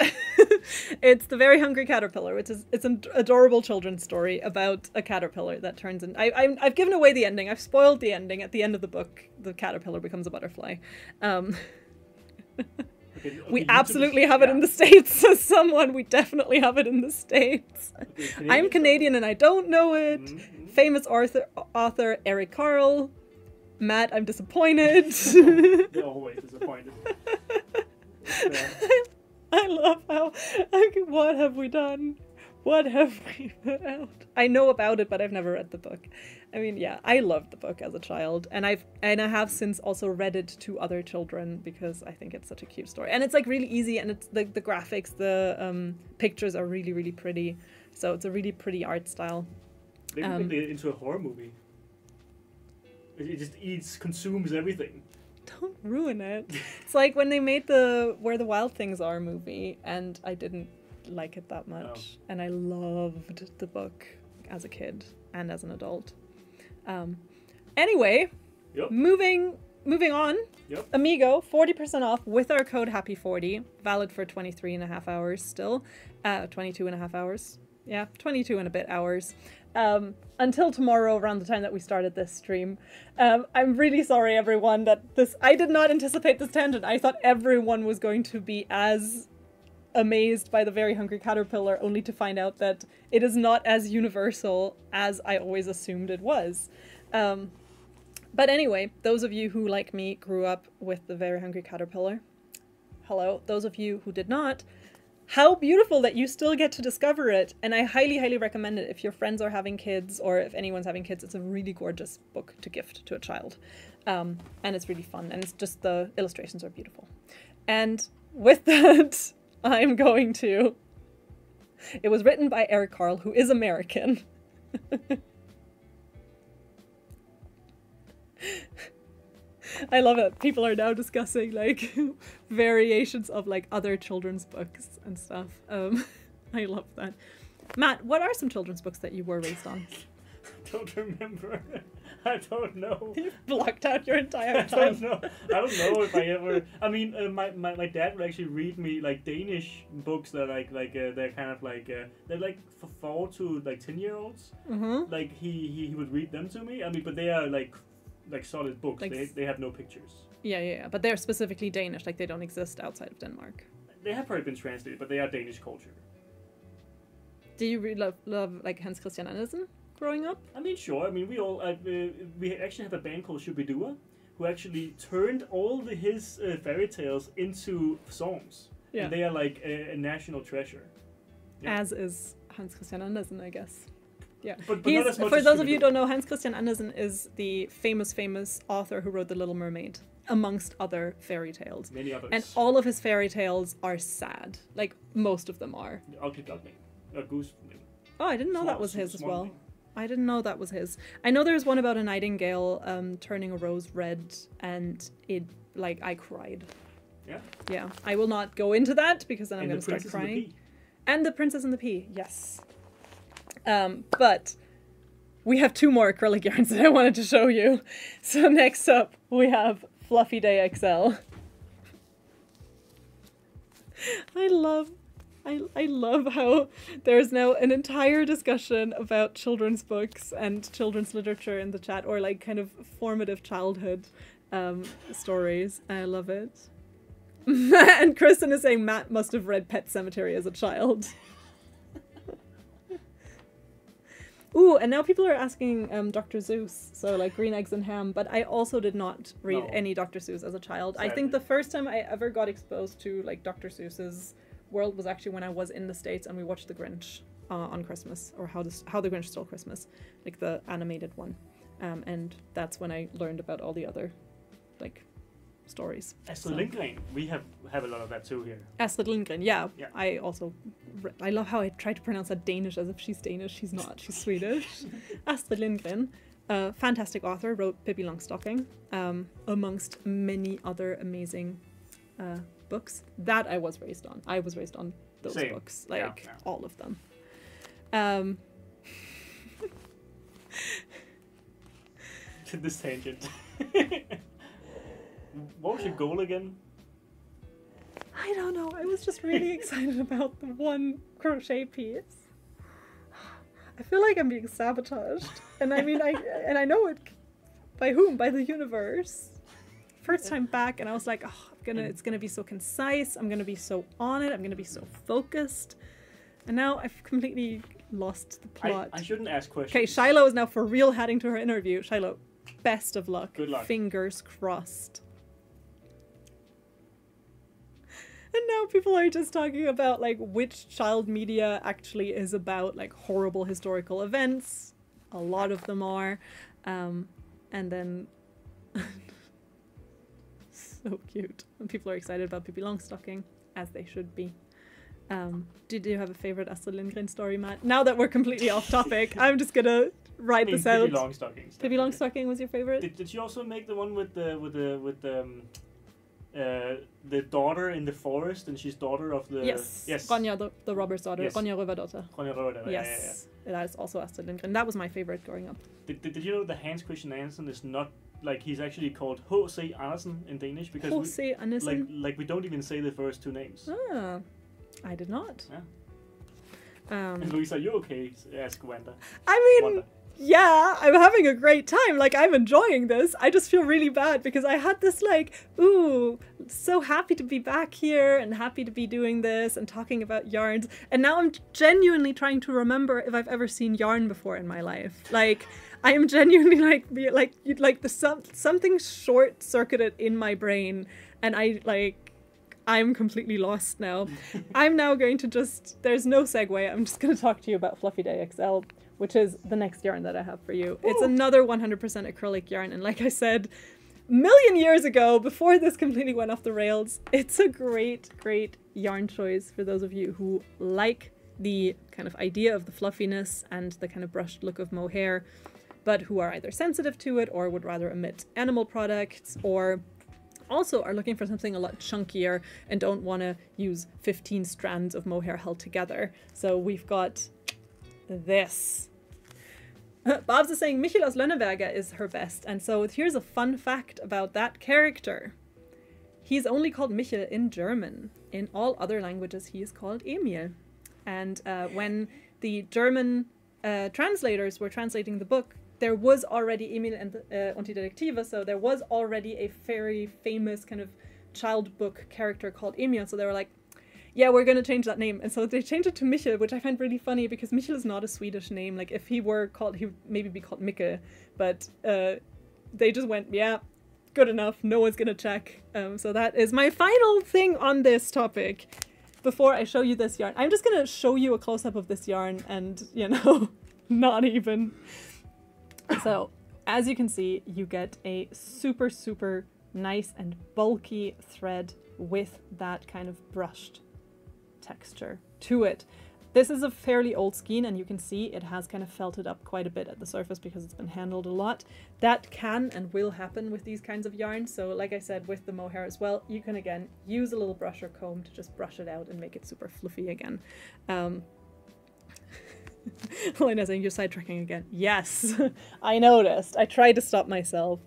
It's The Very Hungry Caterpillar, which is it's an adorable children's story about a caterpillar that turns in. I've given away the ending. I've spoiled the ending. At the end of the book, the caterpillar becomes a butterfly. Okay, we absolutely have it in the States, says someone. We definitely have it in the States. Okay, I'm Canadian and I don't know it. Mm-hmm. Famous author Eric Carle. Matt, I'm disappointed. They're always disappointed. I love how, like, what have we done? What have we put out? I know about it, but I've never read the book. I mean, yeah, I loved the book as a child, and I have since also read it to other children because I think it's such a cute story, and it's like really easy, and it's the graphics, the pictures are really, really pretty, so it's a really pretty art style. Maybe we can make it into a horror movie. It just consumes everything. Don't ruin it. It's like when they made the Where the Wild Things Are movie, and I didn't like it that much, and I loved the book as a kid and as an adult. Anyway, moving on. Yep. Amigo, 40% off with our code HAPPY40, valid for 23 and a half hours still. 22 and a half hours. Yeah, 22 and a bit hours. Until tomorrow around the time that we started this stream. I'm really sorry, everyone, that I did not anticipate this tangent. I thought everyone was going to be as amazed by the Very Hungry Caterpillar, only to find out that it is not as universal as I always assumed it was. But anyway, those of you who, like me, grew up with the Very Hungry Caterpillar, hello. Those of you who did not, how beautiful that you still get to discover it. And I highly, highly recommend it. If your friends are having kids, or if anyone's having kids, it's a really gorgeous book to gift to a child. And it's really fun, and it's just, the illustrations are beautiful. And with that, I'm going to... It was written by Eric Carle, who is American. I love it. People are now discussing, like, variations of, like, other children's books and stuff. I love that. Matt, what are some children's books that you were raised on? I don't remember. I don't know. You blocked out your entire time. I don't know if I ever... I mean, my dad would actually read me, like, Danish books that, they're kind of like... they're, like, for 4 to, like, 10-year-olds. Mm-hmm. Like, he would read them to me. I mean, but they are, like solid books. Like, they have no pictures. Yeah. But they're specifically Danish. Like, they don't exist outside of Denmark. They have probably been translated, but they are Danish culture. Do you really love like, Hans Christian Andersen growing up? I mean, sure. I mean, we actually have a band called Shubidua, who actually turned all his fairy tales into songs. Yeah. And they are like a national treasure. Yeah. As is Hans Christian Andersen, I guess. Yeah. But not as much for as those of you who Scooby-Doo. don't know, Hans Christian Andersen is the famous author who wrote The Little Mermaid, amongst other fairy tales. Many others. And all of his fairy tales are sad. Like, most of them are. The Ugly Duckling. A Goose. Oh, I didn't know that was his as well. I didn't know that was his. I know there's one about a nightingale turning a rose red, and I cried. Yeah. Yeah. I will not go into that because then I'm going to start Princess and the crying. Pea. And The Princess and the Pea, yes. But we have 2 more acrylic yarns that I wanted to show you. So next up, we have Fluffy Day XL. I love how there's now an entire discussion about children's books and children's literature in the chat, or like kind of formative childhood stories. I love it. And Kristen is saying Matt must have read Pet Sematary as a child. Ooh, and now people are asking Dr. Seuss, so like Green Eggs and Ham, but I also did not read any Dr. Seuss as a child. Sadly. I think the first time I ever got exposed to like Dr. Seuss's world was actually when I was in the States and we watched The Grinch on Christmas, or How the Grinch Stole Christmas, like the animated one. And that's when I learned about all the other like stories. Astrid Lindgren, we have a lot of that too here. Astrid Lindgren, yeah. Yeah. I also, I love how I try to pronounce that Danish as if she's Danish. She's not, she's Swedish. Astrid Lindgren, fantastic author, wrote Pippi Longstocking, amongst many other amazing books that I was raised on. I was raised on those Same. books, like Yeah. all of them. This tangent. What was your goal again? I don't know. I was just really excited about the one crochet piece. I feel like I'm being sabotaged, and I mean, I know it. By whom? By the universe. First time back, and I was like, oh, it's gonna be so concise. I'm gonna be so on it. I'm gonna be so focused. And now I've completely lost the plot. I shouldn't ask questions. Okay, Shiloh is now for real heading to her interview. Shiloh, best of luck. Good luck. Fingers crossed. And now people are just talking about like which child media actually is about like horrible historical events. A lot of them are. And then so cute. And people are excited about Pippi Longstocking, as they should be. Did you have a favorite Astrid Lindgren story, Matt? Now that we're completely off topic, I'm just gonna write this out. Pippi Longstocking. Pippi Longstocking was your favorite? Did she also make the one with the daughter in the forest, and she's daughter of the Yes. Ronja, the robber's daughter. Yes. Ronja Rövardotter. Ronja Rövardotter, Yes. That is also Astrid Lindgren. That was my favorite growing up. Did you know that Hans Christian Andersen is not like, he's actually called H.C. Andersen in Danish, because H.C. Andersen? like we don't even say the first 2 names. Ah, I did not. Yeah. And Louise, are you okay? Ask Wanda. I mean, Wanda. yeah, I'm having a great time. Like, I'm enjoying this. I just feel really bad because I had this like, ooh, so happy to be back here and happy to be doing this and talking about yarns. And now I'm genuinely trying to remember if I've ever seen yarn before in my life. Like, I am genuinely something short circuited in my brain, and I'm completely lost now. I'm now going to there's no segue. I'm just going to talk to you about Fluffy Day XL, which is the next yarn that I have for you. Ooh. It's another 100% acrylic yarn, and like I said, a million years ago, before this completely went off the rails, it's a great, great yarn choice for those of you who like the kind of idea of the fluffiness and the kind of brushed look of mohair, but who are either sensitive to it or would rather omit animal products, or also are looking for something a lot chunkier and don't want to use 15 strands of mohair held together. So we've got this. Babs is saying Michel aus Lönneberger is her best, and so here's a fun fact about that character. He's only called Michel in German. In all other languages he is called Emil. And when the German translators were translating the book, there was already Emil and die Detektive, so there was already a very famous kind of child book character called Emil, so they were like, yeah, we're going to change that name. And so they changed it to Michael, which I find really funny because Michael is not a Swedish name. Like if he were called, he would maybe be called Micke, but they just went, yeah, good enough. No one's going to check. So that is my final thing on this topic. Before I show you this yarn, I'm just going to show you a close-up of this yarn and, you know, not even. So as you can see, you get a super, super nice and bulky thread with that kind of brushed texture to it. This is a fairly old skein, and you can see it has kind of felted up quite a bit at the surface because it's been handled a lot. That can and will happen with these kinds of yarns. So like I said, with the mohair as well, you can again use a little brush or comb to just brush it out and make it super fluffy again. Helena saying you're sidetracking again. Yes, I noticed. I tried to stop myself.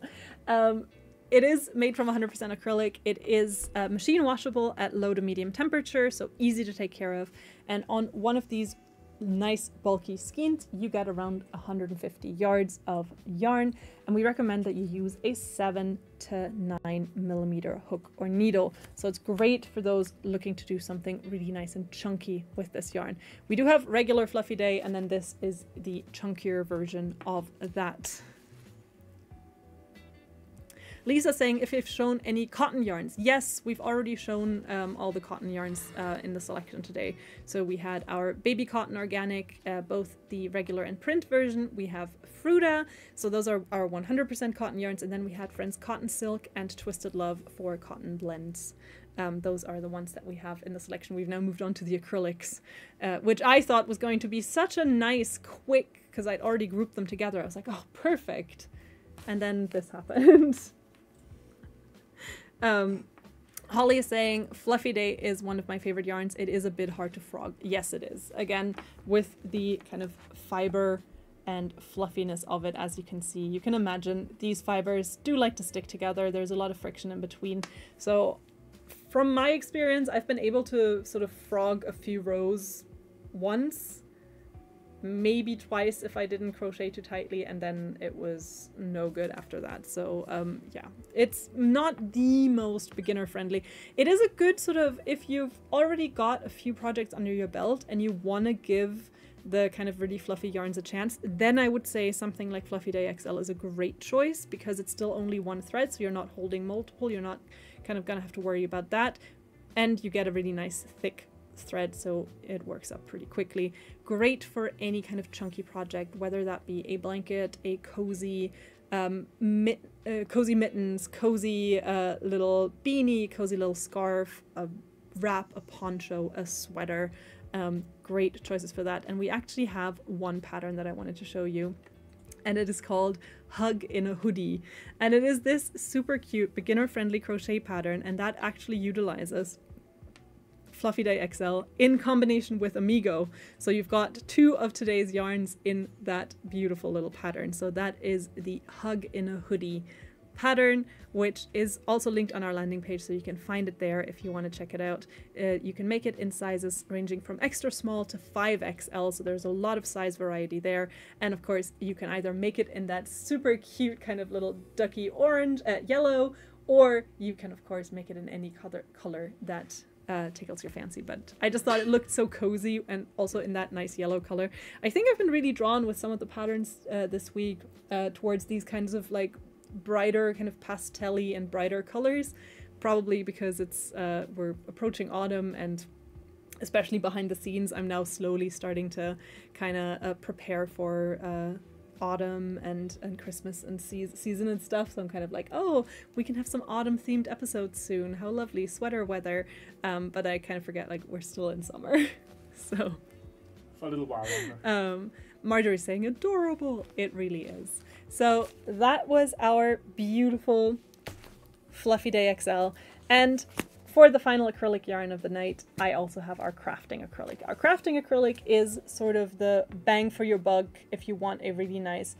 It is made from 100% acrylic. It is machine washable at low to medium temperature, so easy to take care of. And on one of these nice bulky skeins, you get around 150 yards of yarn. And we recommend that you use a 7 to 9 millimeter hook or needle. So it's great for those looking to do something really nice and chunky with this yarn. We do have regular Fluffy Day, and then this is the chunkier version of that. Lisa saying if you've shown any cotton yarns. Yes, we've already shown all the cotton yarns in the selection today. So we had our baby cotton organic, both the regular and print version. We have Fruta, so those are our 100% cotton yarns. And then we had Friends Cotton Silk and Twisted Love for cotton blends. Those are the ones that we have in the selection. We've now moved on to the acrylics, which I thought was going to be such a nice, quick, because I'd already grouped them together. I was like, oh, perfect. And then this happened. Holly is saying Fluffy Day is one of my favorite yarns. It is a bit hard to frog. Yes, it is. Again, with the kind of fiber and fluffiness of it, as you can see, you can imagine these fibers do like to stick together. There's a lot of friction in between. So from my experience, I've been able to sort of frog a few rows once, maybe twice if I didn't crochet too tightly, and then it was no good after that. So yeah, it's not the most beginner friendly. It is a good sort of, if you've already got a few projects under your belt and you want to give the kind of really fluffy yarns a chance, then I would say something like Fluffy Day XL is a great choice because it's still only one thread, so you're not holding multiple, you're not kind of gonna have to worry about that, and you get a really nice thick thread, so it works up pretty quickly. Great for any kind of chunky project, whether that be a blanket, a cozy cozy mittens, cozy little beanie, cozy little scarf, a wrap, a poncho, a sweater. Great choices for that. And we actually have one pattern that I wanted to show you, and it is called Hug in a Hoodie, and it is this super cute beginner friendly crochet pattern, and that actually utilizes Fluffy Day XL in combination with Amigo. So you've got two of today's yarns in that beautiful little pattern. So that is the Hug in a Hoodie pattern, which is also linked on our landing page, so you can find it there if you want to check it out. You can make it in sizes ranging from extra small to 5XL, so there's a lot of size variety there. And of course, you can either make it in that super cute kind of little ducky orange, yellow, or you can of course make it in any color that tickles your fancy. But I just thought it looked so cozy, and also in that nice yellow color. I think I've been really drawn with some of the patterns this week towards these kinds of like brighter, kind of pastel-y and brighter colors, probably because it's we're approaching autumn, and especially behind the scenes I'm now slowly starting to kind of prepare for autumn and Christmas and season and stuff. So I'm kind of like, oh, we can have some autumn themed episodes soon, how lovely, sweater weather, but I kind of forget like we're still in summer. So for a little while longer. Marjorie's saying adorable. It really is. So that was our beautiful Fluffy Day XL. And for the final acrylic yarn of the night, I also have our crafting acrylic. Our crafting acrylic is sort of the bang for your buck if you want a really nice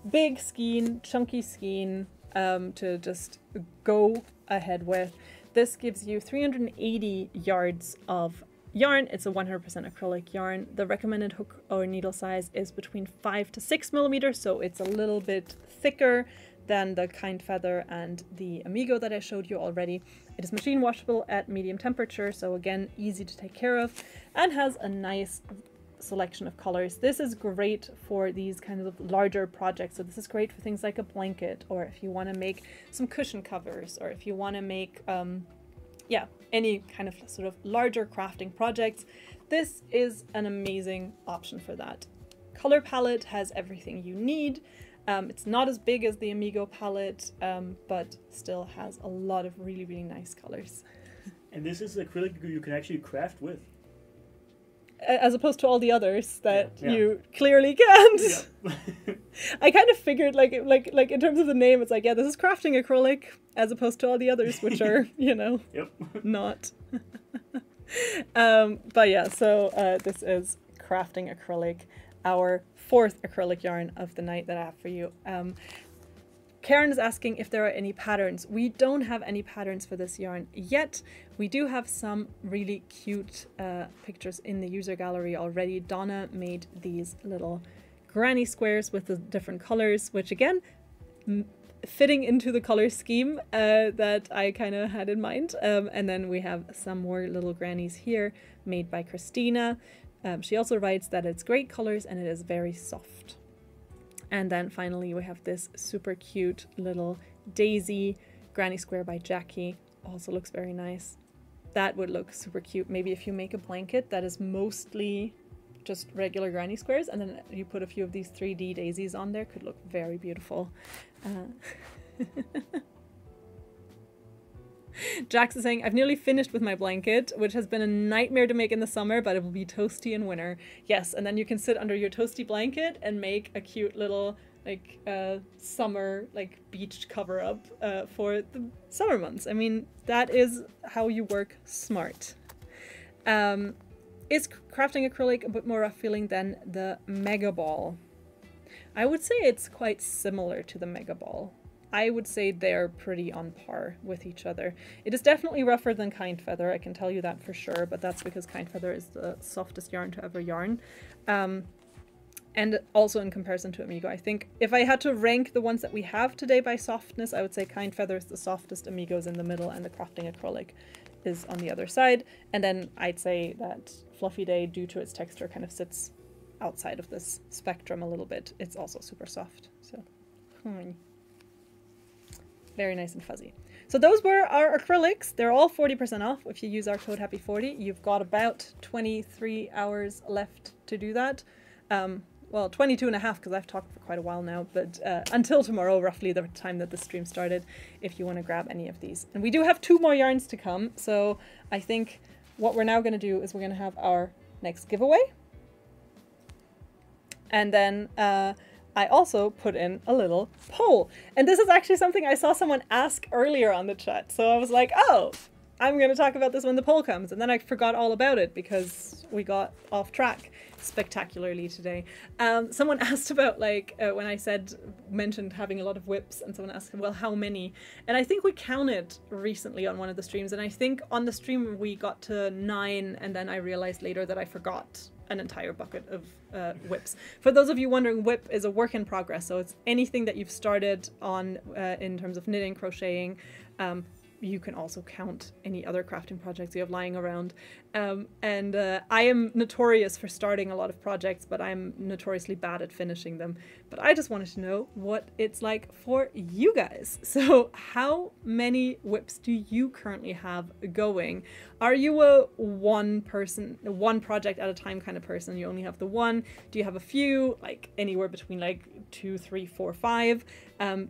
big skein, chunky skein to just go ahead with. This gives you 380 yards of yarn. It's a 100% acrylic yarn. The recommended hook or needle size is between 5 to 6 millimeters, so it's a little bit thicker than the Kind Feather and the Amigo that I showed you already. It is machine washable at medium temperature, so again, easy to take care of, and has a nice selection of colors. This is great for these kind of larger projects. So this is great for things like a blanket, or if you want to make some cushion covers, or if you want to make, yeah, any kind of sort of larger crafting projects. This is an amazing option for that. Color palette has everything you need. It's not as big as the Amigo palette, but still has a lot of really, really nice colors. And this is acrylic you can actually craft with. As opposed to all the others that you clearly can't. Yeah. I kind of figured, like in terms of the name, it's like, yeah, this is crafting acrylic, as opposed to all the others, which are, you know, not. But yeah, so this is crafting acrylic, our 4th acrylic yarn of the night that I have for you. Karen is asking if there are any patterns. We don't have any patterns for this yarn yet. We do have some really cute pictures in the user gallery already. Donna made these little granny squares with the different colors, which again, fitting into the color scheme that I kind of had in mind. And then we have some more little grannies here made by Christina. She also writes that it's great colors and it is very soft. And then finally we have this super cute little daisy granny square by Jackie. Also looks very nice. That would look super cute. Maybe if you make a blanket that is mostly just regular granny squares and then you put a few of these 3D daisies on there, could look very beautiful. Jax is saying, I've nearly finished with my blanket, which has been a nightmare to make in the summer, but it will be toasty in winter. Yes, and then you can sit under your toasty blanket and make a cute little, like, summer, like, beach cover-up for the summer months. I mean, that is how you work smart. Is crafting acrylic a bit more rough feeling than the Mega Ball? I would say it's quite similar to the Mega Ball. I would say they're pretty on par with each other. It is definitely rougher than Kind Feather, I can tell you that for sure, but that's because Kind Feather is the softest yarn to ever yarn. And also in comparison to Amigo, I think if I had to rank the ones that we have today by softness, I would say Kind Feather is the softest, Amigo's in the middle, and the crafting acrylic is on the other side. And then I'd say that Fluffy Day, due to its texture, kind of sits outside of this spectrum a little bit. It's also super soft, so very nice and fuzzy. So those were our acrylics. They're all 40% off. If you use our code HAPPY40, you've got about 23 hours left to do that. Well, 22 and a half because I've talked for quite a while now, but until tomorrow, roughly the time that the stream started, if you want to grab any of these. And we do have 2 more yarns to come, so I think what we're now going to do is we're going to have our next giveaway. And then I also put in a little poll. And this is actually something I saw someone ask earlier on the chat. So I was like, oh, I'm going to talk about this when the poll comes. And then I forgot all about it because we got off track spectacularly today. Someone asked about, like, when I mentioned having a lot of whips, and someone asked, well, how many? And I think we counted recently on one of the streams. And I think on the stream we got to 9, and then I realized later that I forgot an entire bucket of whips. For those of you wondering, whip is a work in progress. So it's anything that you've started on in terms of knitting, crocheting. You can also count any other crafting projects you have lying around. I am notorious for starting a lot of projects, but I'm notoriously bad at finishing them. But I just wanted to know what it's like for you guys. So how many whips do you currently have going? Are you a one project at a time kind of person? You only have the one? Do you have a few, like anywhere between like 2, 3, 4, 5?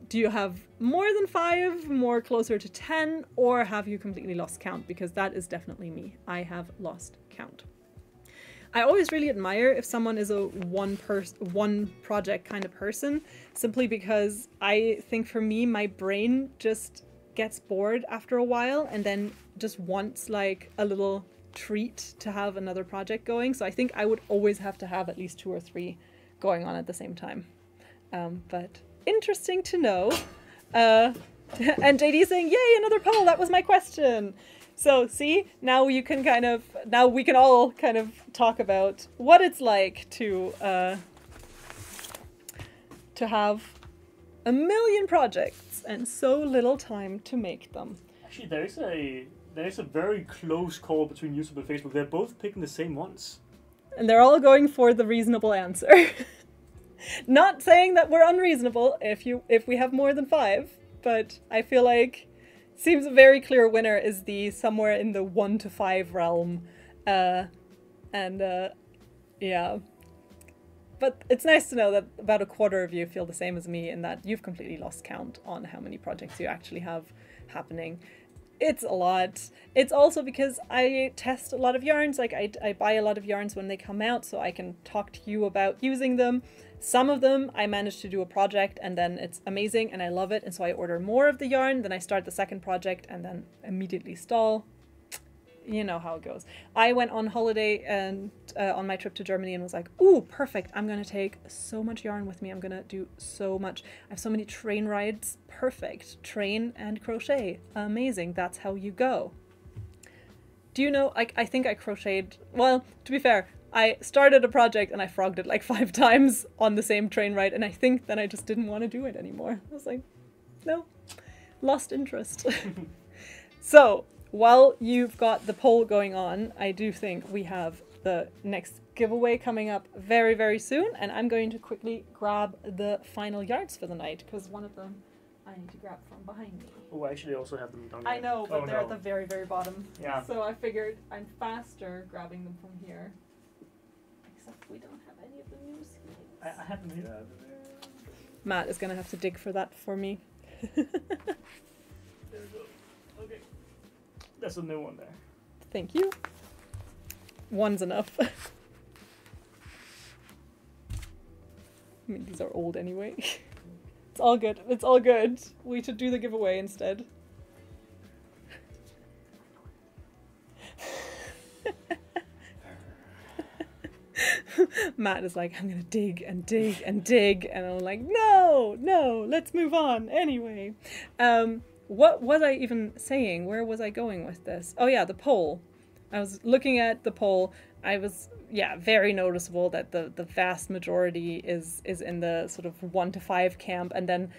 Do you have more than 5, more closer to 10, or have you completely lost count? Because that is definitely me. I have lost count. I always really admire if someone is a one project kind of person, simply because I think for me, my brain just gets bored after a while and then just wants like a little treat to have another project going. So I think I would always have to have at least 2 or 3 going on at the same time. But interesting to know. And JD saying, yay, another poll, that was my question. So see, now we can all kind of talk about what it's like to have a million projects and so little time to make them. Actually, there is a very close call between YouTube and Facebook. They're both picking the same ones. And they're all going for the reasonable answer. Not saying that we're unreasonable if we have more than 5, but I feel like seems a very clear winner is the somewhere in the 1 to 5 realm. Yeah. But it's nice to know that about a quarter of you feel the same as me in that you've completely lost count on how many projects you actually have happening. It's a lot. It's also because I test a lot of yarns, like I buy a lot of yarns when they come out so I can talk to you about using them. Some of them I manage to do a project and then it's amazing and I love it, and so I order more of the yarn, then I start the second project and then immediately stall. You know how it goes. I went on holiday and on my trip to Germany and was like, ooh, perfect. I'm going to take so much yarn with me. I'm going to do so much. I have so many train rides. Perfect. Train and crochet. Amazing. That's how you go. Do you know, I think I crocheted, well, to be fair, I started a project and I frogged it like 5 times on the same train ride, and I think then I just didn't want to do it anymore. I was like, no, lost interest. So, while you've got the poll going on, I do think we have the next giveaway coming up very, very soon, and I'm going to quickly grab the final yards for the night, because one of them I need to grab from behind me. Oh, I actually also have them down I here. know, but they're at the very, very bottom. Yeah. So I figured I'm faster grabbing them from here. Except we don't have any of the new schemes. I have them here. Matt is going to have to dig for that for me. There we go. Okay. There's a new one there. Thank you. One's enough. I mean, these are old anyway. It's all good. It's all good. We should do the giveaway instead. Matt is like, I'm gonna dig and dig and dig, and I'm like, no, let's move on anyway. What was I even saying? Where was I going with this? Oh yeah, the poll. I was looking at the poll. I was, yeah, very noticeable that the vast majority is in the sort of 1 to 5 camp, and then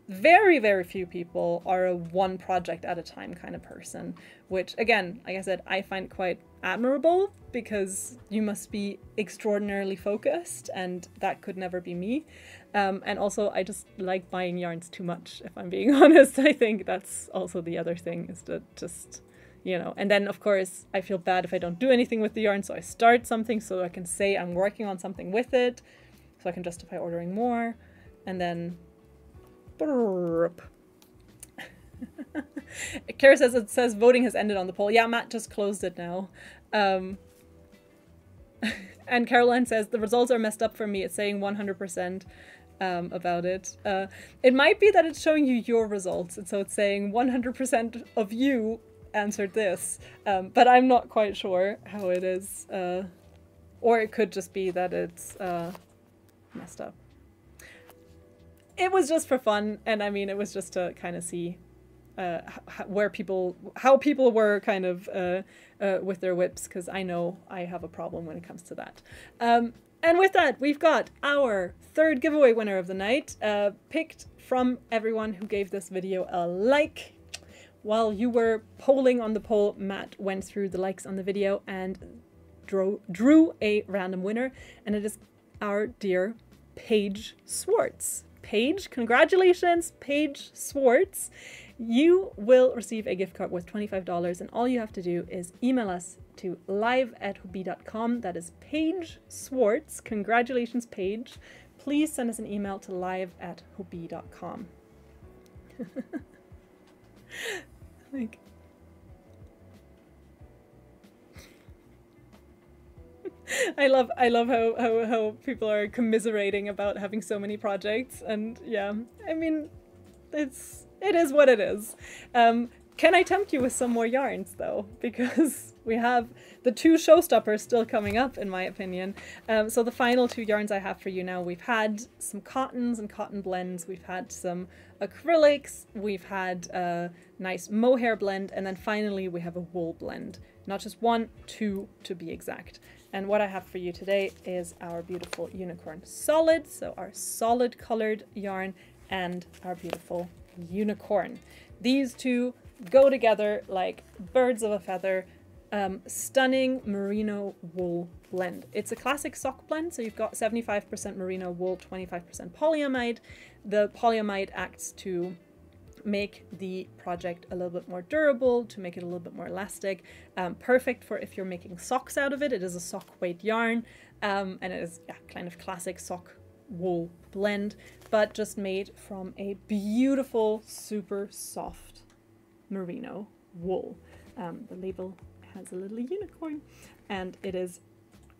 very, very few people are a one project at a time kind of person, which again, like I said, I find quite admirable because you must be extraordinarily focused, and that could never be me. And also I just like buying yarns too much, if I'm being honest. I think that's also the other thing, is to just, you know, and then of course I feel bad if I don't do anything with the yarn, so I start something so I can say I'm working on something with it, so I can justify ordering more, and then Kara says it says voting has ended on the poll. Yeah, Matt just closed it now. And Caroline says the results are messed up for me. It's saying 100% about it. It might be that it's showing you your results, and so it's saying 100% of you answered this, but I'm not quite sure how it is. Or it could just be that it's messed up. It was just for fun, and I mean, it was just to kind of see how people were kind of with their whips, because I know I have a problem when it comes to that. And with that, we've got our third giveaway winner of the night, picked from everyone who gave this video a like. While you were polling on the poll, Matt went through the likes on the video and drew a random winner, and it is our dear Paige Swartz. Paige, congratulations, Paige Swartz. You will receive a gift card worth $25, and all you have to do is email us to live@hobbii.com. That is Paige Swartz. Congratulations, Paige. Please send us an email to live@hobbii.com. Like, I love how people are commiserating about having so many projects, and yeah, I mean, it is what it is. Can I tempt you with some more yarns though? Because we have the 2 showstoppers still coming up, in my opinion. So the final 2 yarns I have for you now, we've had some cottons and cotton blends, we've had some acrylics, we've had a nice mohair blend, and then finally we have a wool blend. Not just 1, 2 to be exact. And what I have for you today is our beautiful unicorn solid, so our solid colored yarn and our beautiful unicorn. These 2 go together like birds of a feather. Stunning merino wool blend. It's a classic sock blend, so you've got 75% merino wool, 25% polyamide. The polyamide acts to make the project a little bit more durable, to make it a little bit more elastic. Perfect for if you're making socks out of it. It is a sock weight yarn, and it is kind of classic sock wool blend, but just made from a beautiful, super soft merino wool. The label has a little unicorn, and it is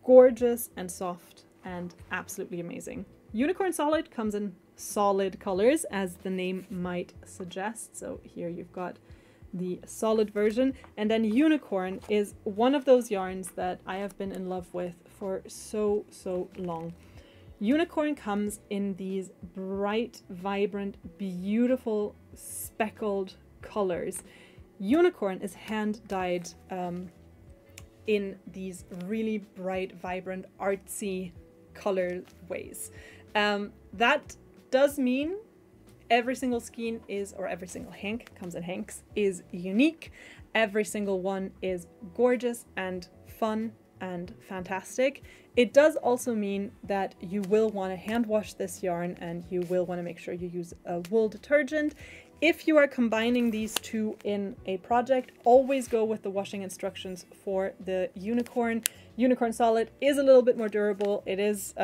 gorgeous and soft and absolutely amazing. Unicorn solid comes in solid colors, as the name might suggest. So here you've got the solid version, and then unicorn is one of those yarns that I have been in love with for so long. Unicorn comes in these bright, vibrant, beautiful speckled colors. Unicorn is hand dyed in these really bright, vibrant, artsy colorways. That does mean every single skein is, or every single hank, comes in hanks, is unique. Every single one is gorgeous and fun and fantastic. It does also mean that you will want to hand wash this yarn, and you will want to make sure you use a wool detergent. If you are combining these 2 in a project, always go with the washing instructions for the unicorn. Unicorn solid is a little bit more durable. It is,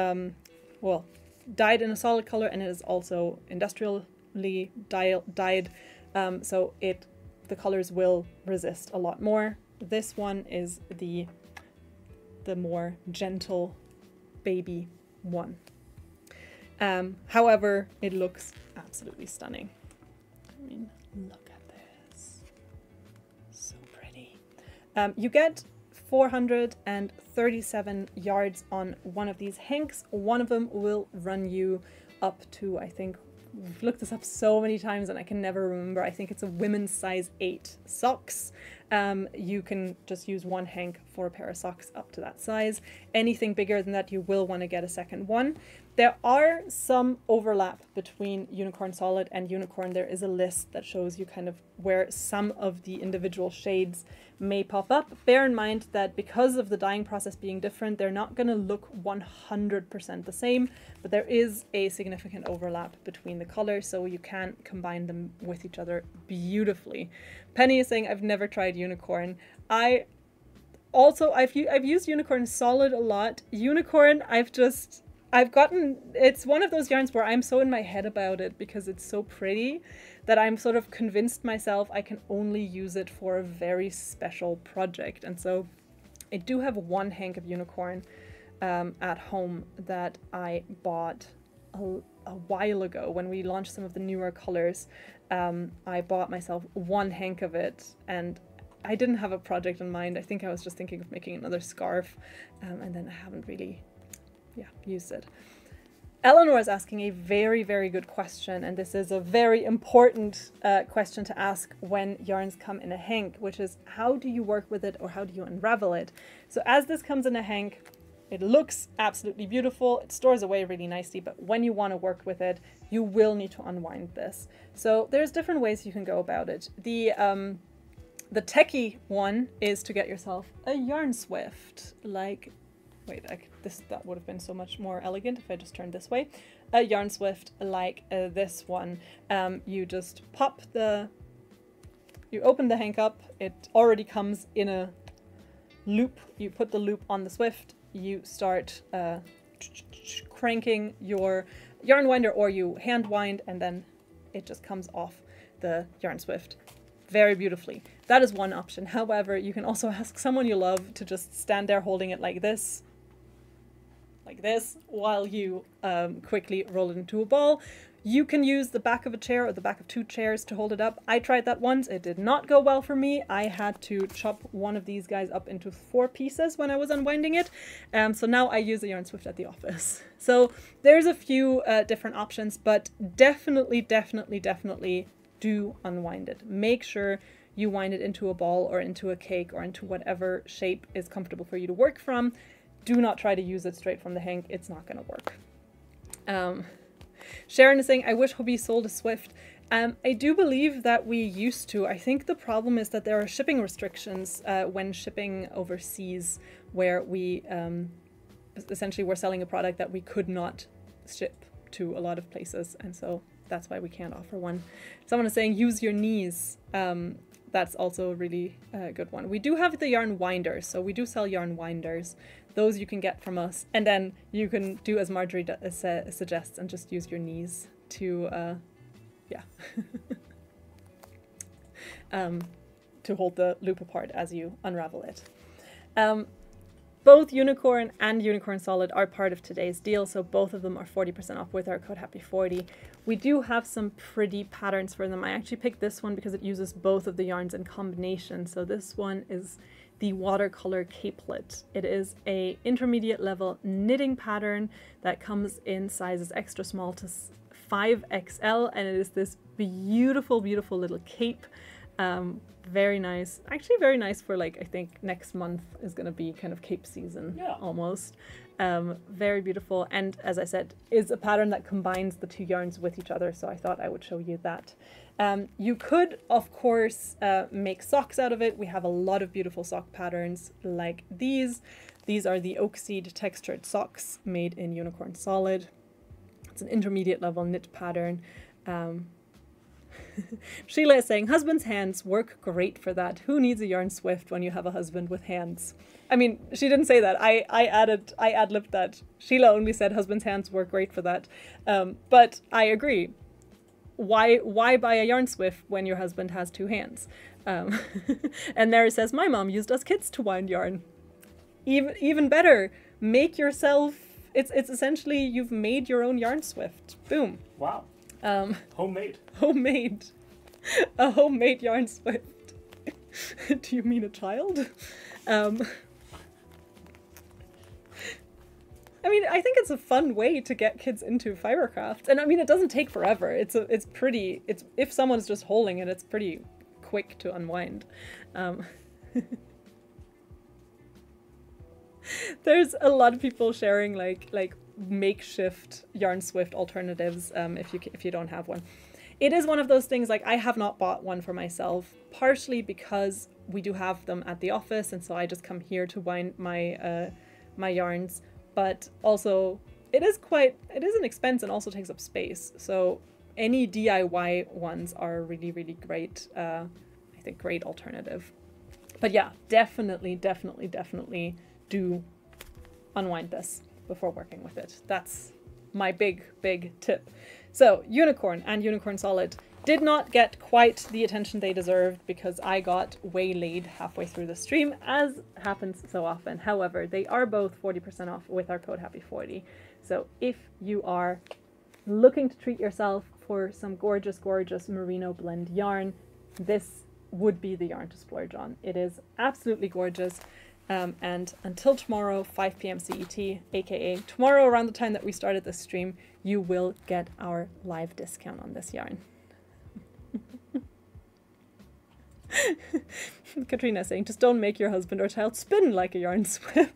well, dyed in a solid color, and it is also industrially dyed, so the colors will resist a lot more. This one is the more gentle baby one. However, it looks absolutely stunning. I mean, look at this. So pretty. You get 437 yards on one of these hanks. One of them will run you up to, I think, we've looked this up so many times and I can never remember. I think it's a women's size 8 socks. You can just use 1 hank for a pair of socks up to that size. Anything bigger than that, you will want to get a second one. There are some overlap between unicorn solid and unicorn. There is a list that shows you kind of where some of the individual shades may pop up. Bear in mind that because of the dyeing process being different, they're not going to look 100% the same, but there is a significant overlap between the colors, so you can combine them with each other beautifully. Penny is saying, I've never tried unicorn. I've used unicorn solid a lot. Unicorn, it's one of those yarns where I'm so in my head about it because it's so pretty that I'm sort of convinced myself I can only use it for a very special project. And so I do have 1 hank of unicorn at home that I bought a while ago when we launched some of the newer colors. I bought myself 1 hank of it, and I didn't have a project in mind. I think I was just thinking of making another scarf, and then I haven't really used it. Eleanor is asking a very, very good question, and this is a very important question to ask when yarns come in a hank, which is how do you work with it, or how do you unravel it? So as this comes in a hank, it looks absolutely beautiful, it stores away really nicely, but when you want to work with it, you will need to unwind this. So there's different ways you can go about it. The techie one is to get yourself a yarn swift, like that would have been so much more elegant if I just turned this way. A yarn swift like this one. You just you open the hank up, it already comes in a loop. You put the loop on the swift, you start cranking your yarn winder, or you hand wind, and then it just comes off the yarn swift very beautifully. That is one option. However, you can also ask someone you love to just stand there holding it like this, while you quickly roll it into a ball. You can use the back of a chair or the back of 2 chairs to hold it up. I tried that once. It did not go well for me. I had to chop one of these guys up into 4 pieces when I was unwinding it. So now I use a Yarn Swift at the office. So there's a few different options, but definitely do unwind it. Make sure you wind it into a ball or into a cake or into whatever shape is comfortable for you to work from. Do not try to use it straight from the hank. It's not going to work. Sharon is saying, I wish Hobbii sold a Swift. I do believe that we used to. I think the problem is that there are shipping restrictions when shipping overseas, where we essentially were selling a product that we could not ship to a lot of places, and so that's why we can't offer one. Someone is saying, use your knees. That's also a really good one. We do have the yarn winders, so we do sell yarn winders. Those you can get from us, and then you can do as Marjorie suggests and just use your knees to, to hold the loop apart as you unravel it. Both Unicorn and Unicorn Solid are part of today's deal, so both of them are 40% off with our code HAPPY40. We do have some pretty patterns for them. I actually picked this one because it uses both of the yarns in combination. So this one is the watercolor capelet. It is a intermediate level knitting pattern that comes in sizes extra small to 5XL, and it is this beautiful, beautiful little cape. Very nice. Actually very nice for, like, I think next month is going to be kind of cape season, almost. Very beautiful, and as I said, is a pattern that combines the 2 yarns with each other, so I thought I would show you that. You could, of course, make socks out of it. We have a lot of beautiful sock patterns like these. These are the oak seed textured socks made in Unicorn Solid. It's an intermediate level knit pattern. Sheila is saying, husband's hands work great for that. Who needs a Yarn Swift when you have a husband with hands? I mean, she didn't say that. I ad-libbed that. Sheila only said husband's hands work great for that. But I agree. Why buy a Yarn Swift when your husband has 2 hands? And there it says, my mom used us kids to wind yarn. Even better, make yourself, it's essentially, you've made your own Yarn Swift. Boom. Wow. Homemade. Homemade. A homemade Yarn Swift. Do you mean a child? I mean, I think it's a fun way to get kids into fibercraft. And I mean, it doesn't take forever. It's if someone's just holding it, it's pretty quick to unwind. There's a lot of people sharing like makeshift Yarn Swift alternatives if you don't have one. It is one of those things, like, I have not bought one for myself, partially because we do have them at the office, and so I just come here to wind my my yarns, but also it is an expense and also takes up space. So any DIY ones are really, really great, I think great alternative. But yeah, definitely do unwind this before working with it. That's my big tip. So Unicorn and Unicorn Solid did not get quite the attention they deserved because I got waylaid halfway through the stream, as happens so often. However, they are both 40% off with our code HAPPY40. So if you are looking to treat yourself for some gorgeous merino blend yarn, this would be the yarn to splurge on. It is absolutely gorgeous. And until tomorrow, 5 p.m. CET, aka tomorrow around the time that we started this stream, you will get our live discount on this yarn. Katrina saying, just don't make your husband or child spin like a Yarn Swift.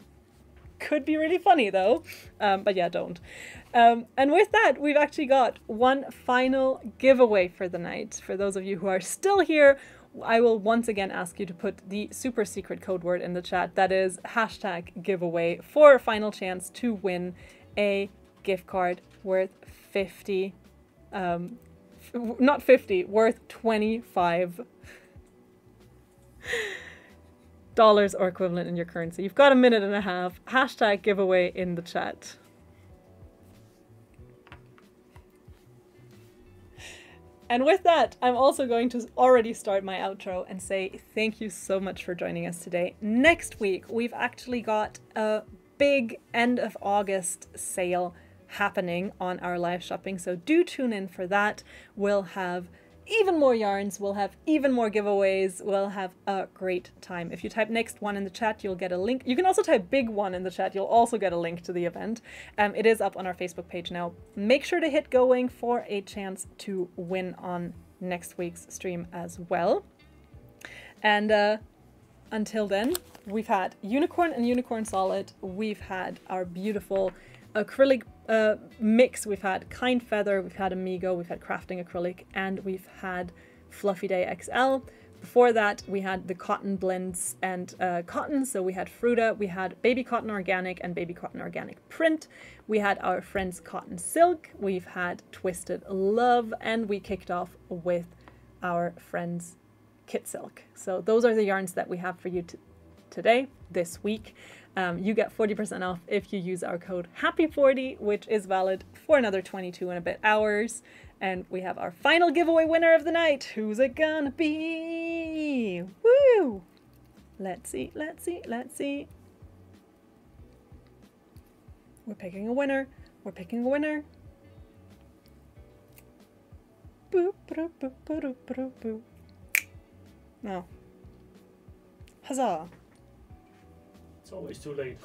Could be really funny though, but yeah, don't. And with that, we've actually got one final giveaway for the night. For those of you who are still here, I will once again ask you to put the super secret code word in the chat. That is #giveaway for a final chance to win a gift card worth worth $25 or equivalent in your currency. You've got a minute and a half. #giveaway in the chat. And with that, I'm also going to already start my outro and say thank you so much for joining us today. Next week, we've actually got a big end of August sale happening on our live shopping, so do tune in for that. We'll have even more yarns, we'll have even more giveaways, we'll have a great time. If you type next one in the chat, you'll get a link. You can also type big one in the chat, you'll also get a link to the event. It is up on our Facebook page now. Make sure to hit going for a chance to win on next week's stream as well. And until then, we've had Unicorn and Unicorn Solid, we've had our beautiful acrylic mix, we've had Kind Feather, we've had Amigo, we've had Crafting Acrylic, and we've had Fluffy Day XL. Before that, we had the cotton blends and cotton, so we had Fruta, we had Baby Cotton Organic and Baby Cotton Organic Print, we had our Friends Cotton Silk, we've had Twisted Love, and we kicked off with our Friends Kit Silk. So those are the yarns that we have for you today, this week. You get 40% off if you use our code HAPPY40, which is valid for another 22 and a bit hours. And we have our final giveaway winner of the night. Who's it gonna be? Woo! Let's see, let's see, let's see. We're picking a winner. We're picking a winner. Boop, boop, boop, boop, boop, boop. No. Huzzah. It's always too late.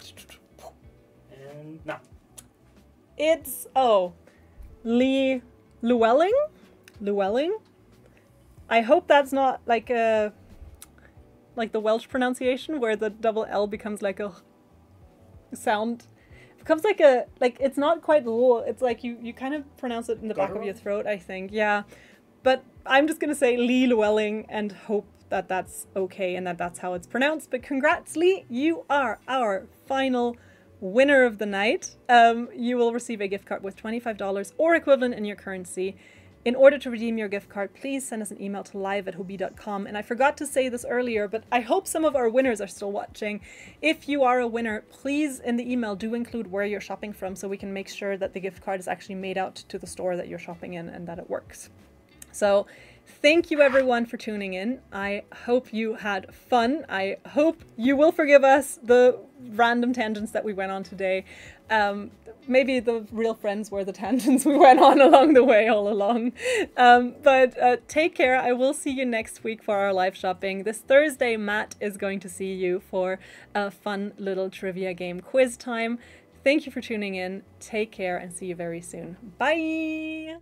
And now. It's, oh, Llewellyn? Llewellyn? I hope that's not like a, like the Welsh pronunciation where the double L becomes like a sound. It becomes like a, like it's not quite L, it's like you kind of pronounce it in the back of your throat, I think, yeah. But I'm just going to say Llewellyn and hope that that's okay and that that's how it's pronounced. But congrats, Lee, you are our final winner of the night. You will receive a gift card with $25 or equivalent in your currency. In order to redeem your gift card, please send us an email to live@hobbii.com. And I forgot to say this earlier, but I hope some of our winners are still watching. If you are a winner, please in the email do include where you're shopping from so we can make sure that the gift card is actually made out to the store that you're shopping in and that it works. So thank you everyone for tuning in. I hope you had fun. I hope you will forgive us the random tangents that we went on today. Maybe the real friends were the tangents we went on along the way all along. But take care. I will see you next week for our live shopping. This Thursday, Matt is going to see you for a fun little trivia game quiz time. Thank you for tuning in. Take care and see you very soon. Bye!